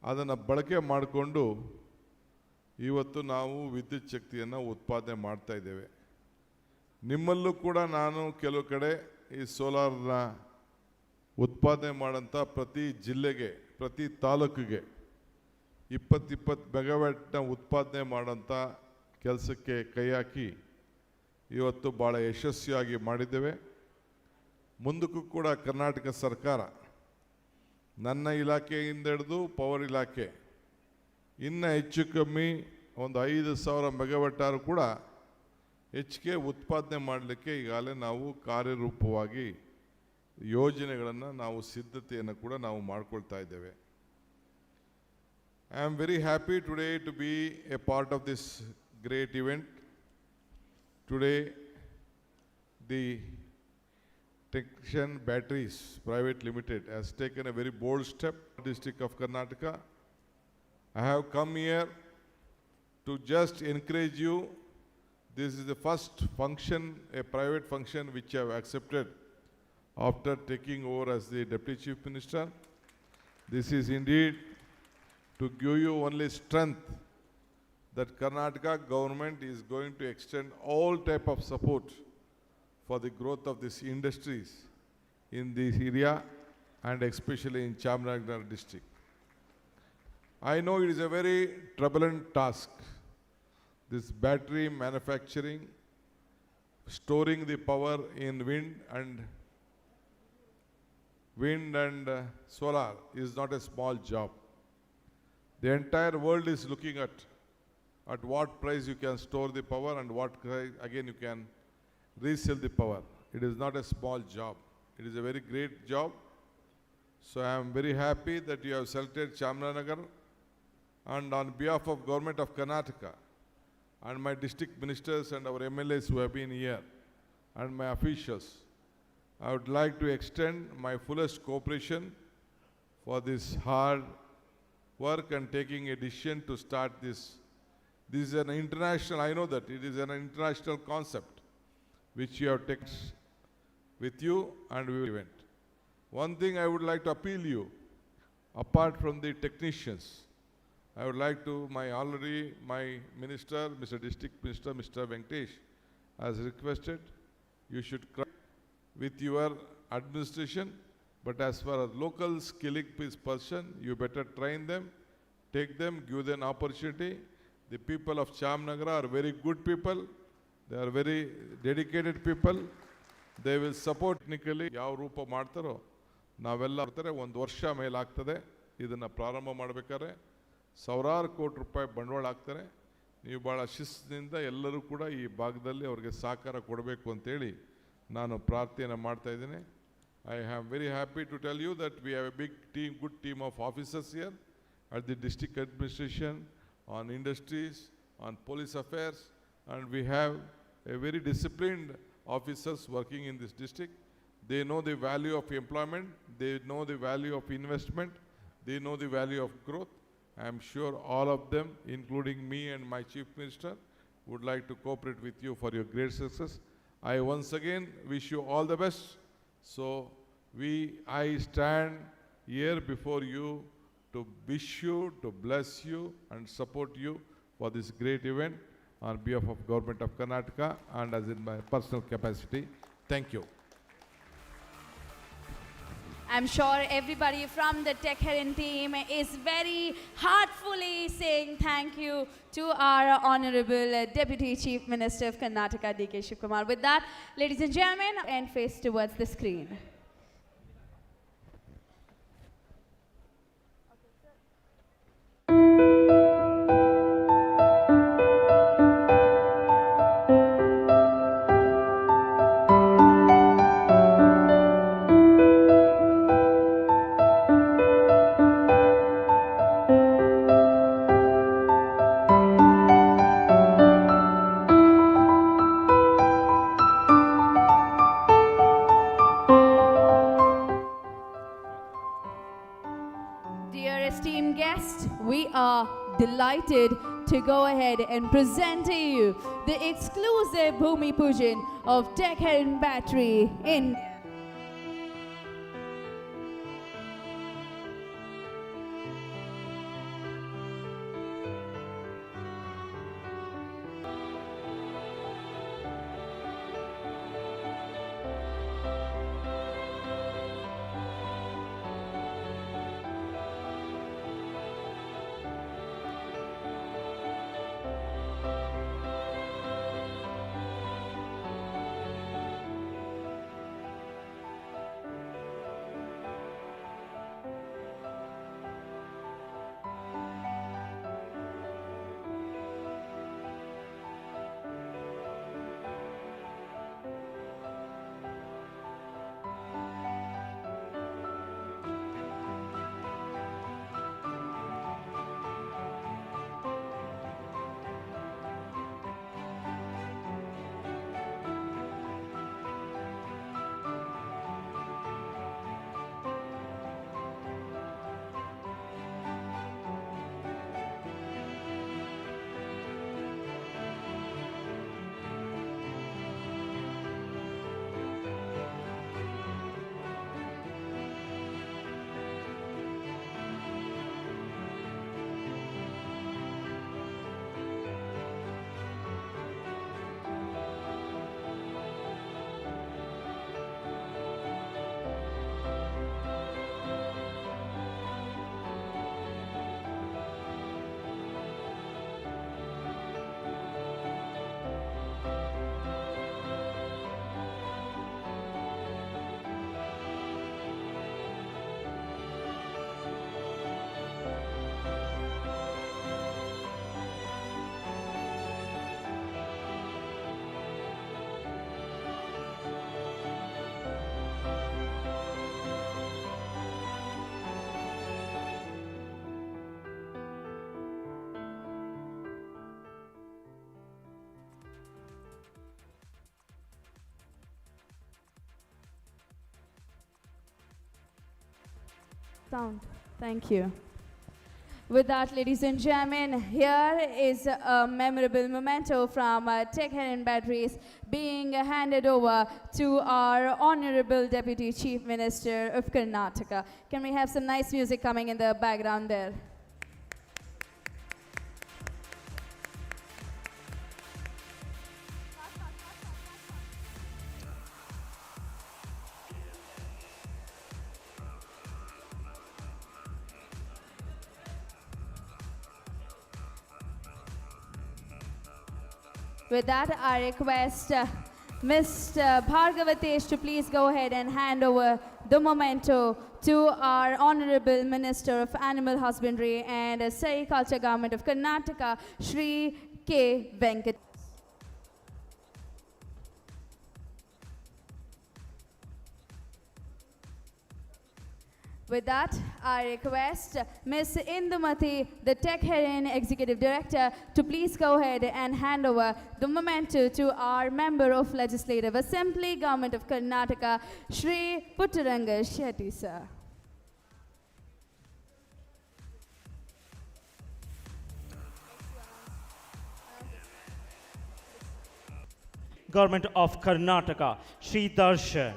ಅದನ್ನು ಬಳಕೆ ಮಾಡಿಕೊಂಡು ಇವತ್ತು ನಾವು ವಿದ್ಯುತ್ ಶಕ್ತಿಯನ್ನು ಉತ್ಪಾದನೆ ಮಾಡ್ತಾ ಇದ್ದೇವೆ. ನಿಮ್ಮಲ್ಲೂ ಕೂಡ ನಾನು ಕೆಲವು ಕಡೆ ಈ ಸೋಲಾರ್ನ ಉತ್ಪಾದನೆ ಮಾಡೋಂಥ ಪ್ರತಿ ಜಿಲ್ಲೆಗೆ, ಪ್ರತಿ ತಾಲೂಕಿಗೆ 20 ಮೆಗಾವ್ಯಾಟ್ನ ಉತ್ಪಾದನೆ ಮಾಡೋಂಥ ಕೆಲಸಕ್ಕೆ ಕೈ ಹಾಕಿ ಇವತ್ತು ಭಾಳ ಯಶಸ್ವಿಯಾಗಿ ಮಾಡಿದ್ದೇವೆ. ಮುಂದಕ್ಕೂ ಕೂಡ ಕರ್ನಾಟಕ ಸರ್ಕಾರ ನನ್ನ ಇಲಾಖೆಯಿಂದ ಹಿಡಿದು ಪವರ್ ಇಲಾಖೆ ಇನ್ನು ಹೆಚ್ಚು ಕಮ್ಮಿ ಒಂದು 5,000 ಮೆಗಾವ್ಯಾಟ್ ಕೂಡ ಹೆಚ್ಚಿಗೆ ಉತ್ಪಾದನೆ ಮಾಡಲಿಕ್ಕೆ ಈಗಾಗಲೇ ನಾವು ಕಾರ್ಯರೂಪವಾಗಿ ಯೋಜನೆಗಳನ್ನು ನಾವು ಸಿದ್ಧತೆಯನ್ನು ಕೂಡ ನಾವು ಮಾಡ್ಕೊಳ್ತಾ ಇದ್ದೇವೆ. I am very happy today to be a part of this great event. Today, the TECCHREN Batteries Private Limited has taken a very bold step in the district of Karnataka. I have come here to just encourage you. This is the first function, a private function, which I have accepted after taking over as the Deputy Chief Minister. This is indeed to give you only strength that Karnataka government is going to extend all type of support for the growth of these industries in this area and especially in Chamarajanagar district. I know it is a very troubling task, this battery manufacturing, storing the power in wind and solar is not a small job. The entire world is looking at what price you can store the power and what again you can resell the power. It is not a small job. It is a very great job. So I am very happy that you have selected Chamarajanagar, and on behalf of Government of Karnataka and my district ministers and our MLAs who have been here and my officials, I would like to extend my fullest cooperation for this hard work and taking a decision to start this. This is an international, I know that it is an international concept which you have taken with you and we will event. One thing I would like to appeal you, apart from the technicians, I would like to, my minister, Mr. District Minister, Mr. Venkatesh, has requested, you should with your administration, but as far as local skilling person, you better train them, take them, give them opportunity. The people of Chamnagara are very good people. They are very dedicated people. They will support technically. ಯಾವ ರೂಪ ಮಾಡ್ತಾರೋ ನಾವೆಲ್ಲ ಬರ್ತಾರೆ. ಒಂದು ವರ್ಷ ಮೇಲಾಗ್ತದೆ ಇದನ್ನು ಪ್ರಾರಂಭ ಮಾಡಬೇಕಾದ್ರೆ. ಸಾವಿರಾರು ಕೋಟಿ ರೂಪಾಯಿ ಬಂಡವಾಳ ಹಾಕ್ತಾರೆ. ನೀವು ಭಾಳ ಶಿಸ್ತಿನಿಂದ ಎಲ್ಲರೂ ಕೂಡ ಈ ಭಾಗದಲ್ಲಿ ಅವ್ರಿಗೆ ಸಹಕಾರ ಕೊಡಬೇಕು ಅಂತೇಳಿ ನಾನು ಪ್ರಾರ್ಥನೆ ಮಾಡ್ತಾ ಇದ್ದೀನಿ. I am very happy to tell you that we have a big team, good team of officers here at the district administration, on industries, on police affairs, and we have a very disciplined officers working in this district. They know the value of employment, they know the value of investment, they know the value of growth. I am sure all of them, including me and my Chief Minister, would like to cooperate with you for your great success. I once again wish you all the best. So I stand here before you to wish you, to bless you and support you for this great event on behalf of Government of Karnataka and as in my personal capacity. Thank you. I'm sure everybody from the TECCHREN team is very heartfully saying thank you to our Honorable Deputy Chief Minister of Karnataka, D.K. Shivkumar. With that, ladies and gentlemen, and face towards the screen. Dear esteemed guests, we are delighted to go ahead and present to you the exclusive Bhoomi Pujan of TECCHREN Battery India. Sound. Thank you. With that, ladies and gentlemen, here is a memorable memento from TECCHREN Batteries being handed over to our Honorable Deputy Chief Minister of Karnataka. Can we have some nice music coming in the background there? With that, I request Mr. Bhargavatesh to please go ahead and hand over the memento to our Honorable Minister of Animal Husbandry and Sericulture Government of Karnataka, Shri K. Venkat. With that, I request Ms. Indumati, the TECCHREN Executive Director, to please go ahead and hand over the memento to our Member of Legislative Assembly, Government of Karnataka, Shri Puttaranga Shetty, sir. Government of Karnataka, Shri Darshan.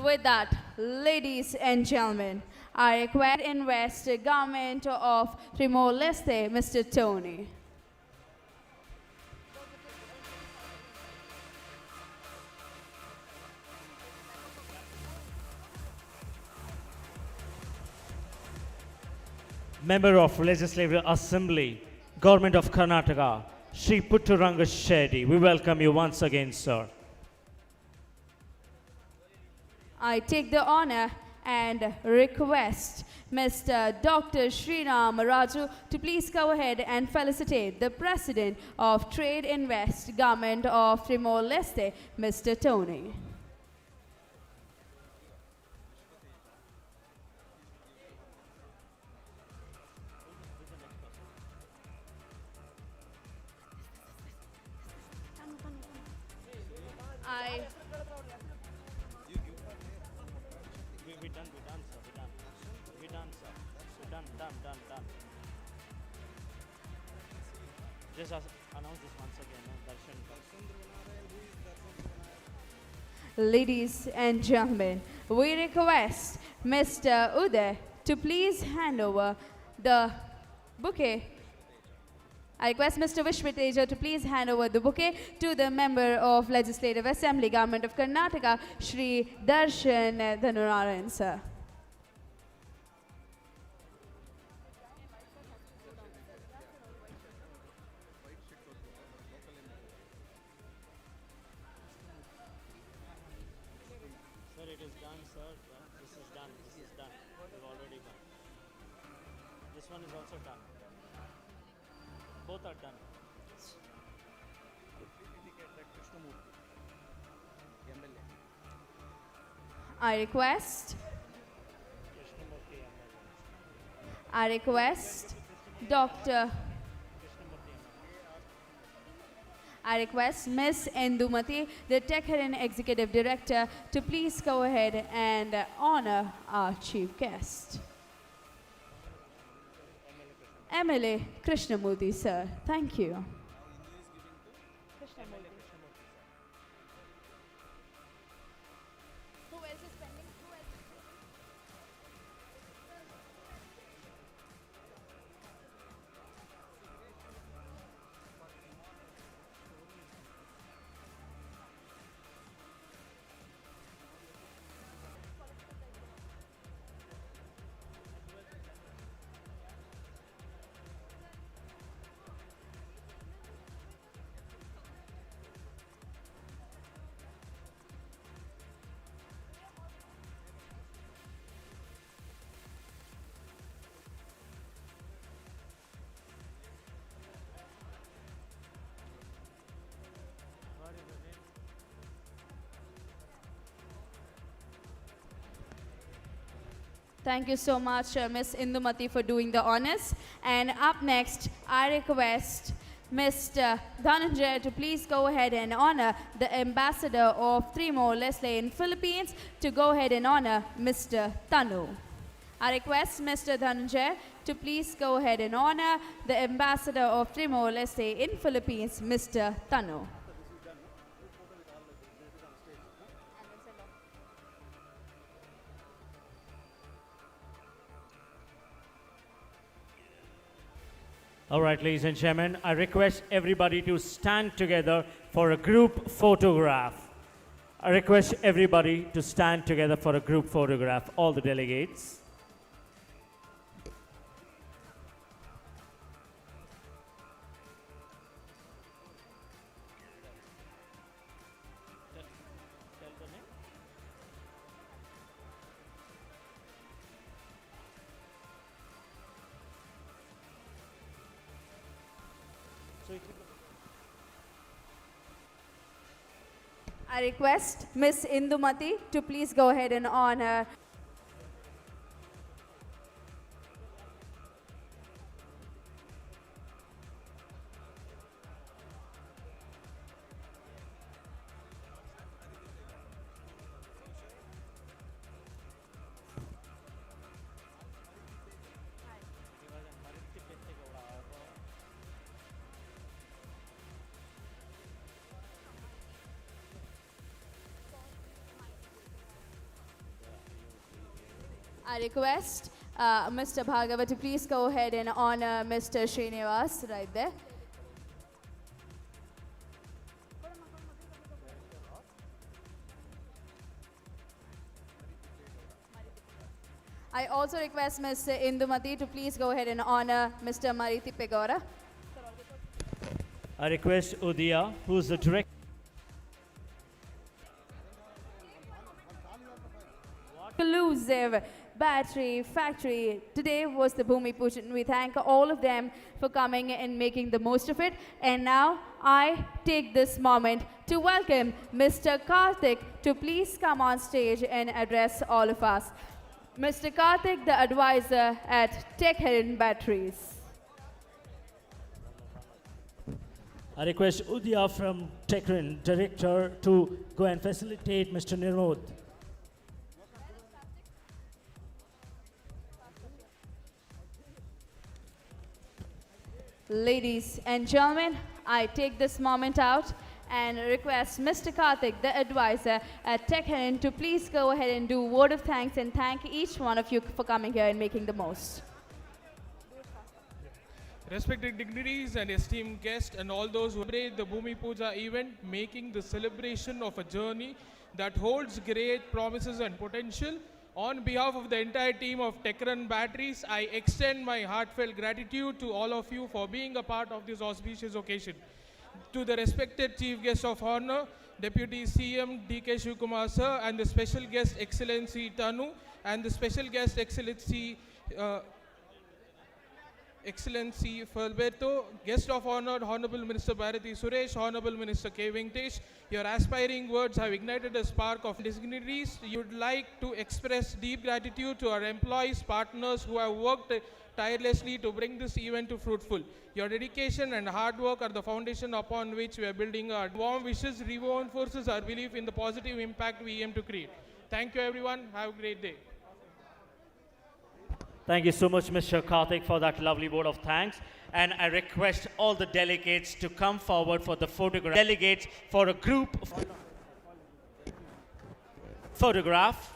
With that, ladies and gentlemen, I request Invest Government of Timor-Leste, Mr. Tony. Member of Legislative Assembly, Government of Karnataka, Shri Puttaranga Shetty. We welcome you once again, sir. I take the honor and request Mr. Dr. Sriram Raju to please go ahead and felicitate the President of Trade Invest Government of Timor-Leste, Mr. Tony. Done. Just announce this once again, Darshan. Ladies and gentlemen, we request Mr. Uday to please hand over the bouquet. I request Mr. Vishwateja to please hand over the bouquet to the Member of Legislative Assembly, Government of Karnataka, Shri Darshan Dhanuraran, sir. It is done, sir. This is done. We've already done. This one is also done. Both are done. I request Dr. I request Ms. Indumati, the TECCHREN Executive Director, to please go ahead and honor our chief guest. MLA Krishnamurthy, sir. Thank you. Thank you so much, Ms. Indumati, for doing the honors. And up next, I request Mr. Dhananjay to please go ahead and honor the Ambassador of Timor-Leste in Philippines to go ahead and honor Mr. Tanu. I request Mr. Dhananjay to please go ahead and honor the Ambassador of Timor-Leste in Philippines, Mr. Tanu. All right, ladies and gentlemen, I request everybody to stand together for a group photograph. I request everybody to stand together for a group photograph, all the delegates. I request Miss Indumati to please go ahead and honor. I request Mr. Bhargava to please go ahead and honor Mr. Srinivas right there. I also request Ms. Indumati to please go ahead and honor Mr. Mariti Pegora. I request Udia, who's the director. Inclusive battery factory. Today was the Bhoomi Puja. We thank all of them for coming and making the most of it. And now I take this moment to welcome Mr. Karthik to please come on stage and address all of us. Mr. Karthik, the advisor at TECCHREN Batteries. I request Udia from TECCHREN, director, to go and facilitate Mr. Nirmod. Ladies and gentlemen, I take this moment out and request Mr. Karthik, the advisor at TECCHREN, to please go ahead and do a word of thanks and thank each one of you for coming here and making the most. Respected dignitaries and esteemed guests and all those who celebrate the Bhoomi Puja event, making the celebration of a journey that holds great promises and potential. On behalf of the entire team of TECCHREN Batteries, I extend my heartfelt gratitude to all of you for being a part of this auspicious occasion. To the respected Chief Guest of Honor, Deputy CM D.K. Shivkumar Sir, and the special guest Excellency Tanu, and the special guest Excellency Fulberto, Guest of Honor, Honorable Minister Bharati Suresh, Honorable Minister K. Venkatesh, your aspiring words have ignited a spark of dignitaries. You would like to express deep gratitude to our employees, partners who have worked tirelessly to bring this event to fruitful. Your dedication and hard work are the foundation upon which we are building our warm wishes, reinforces our belief in the positive impact we aim to create. Thank you everyone. Have a great day. Thank you so much, Mr. Karthik, for that lovely vote of thanks. And I request all the delegates to come forward for the photograph. Delegates for a group photograph.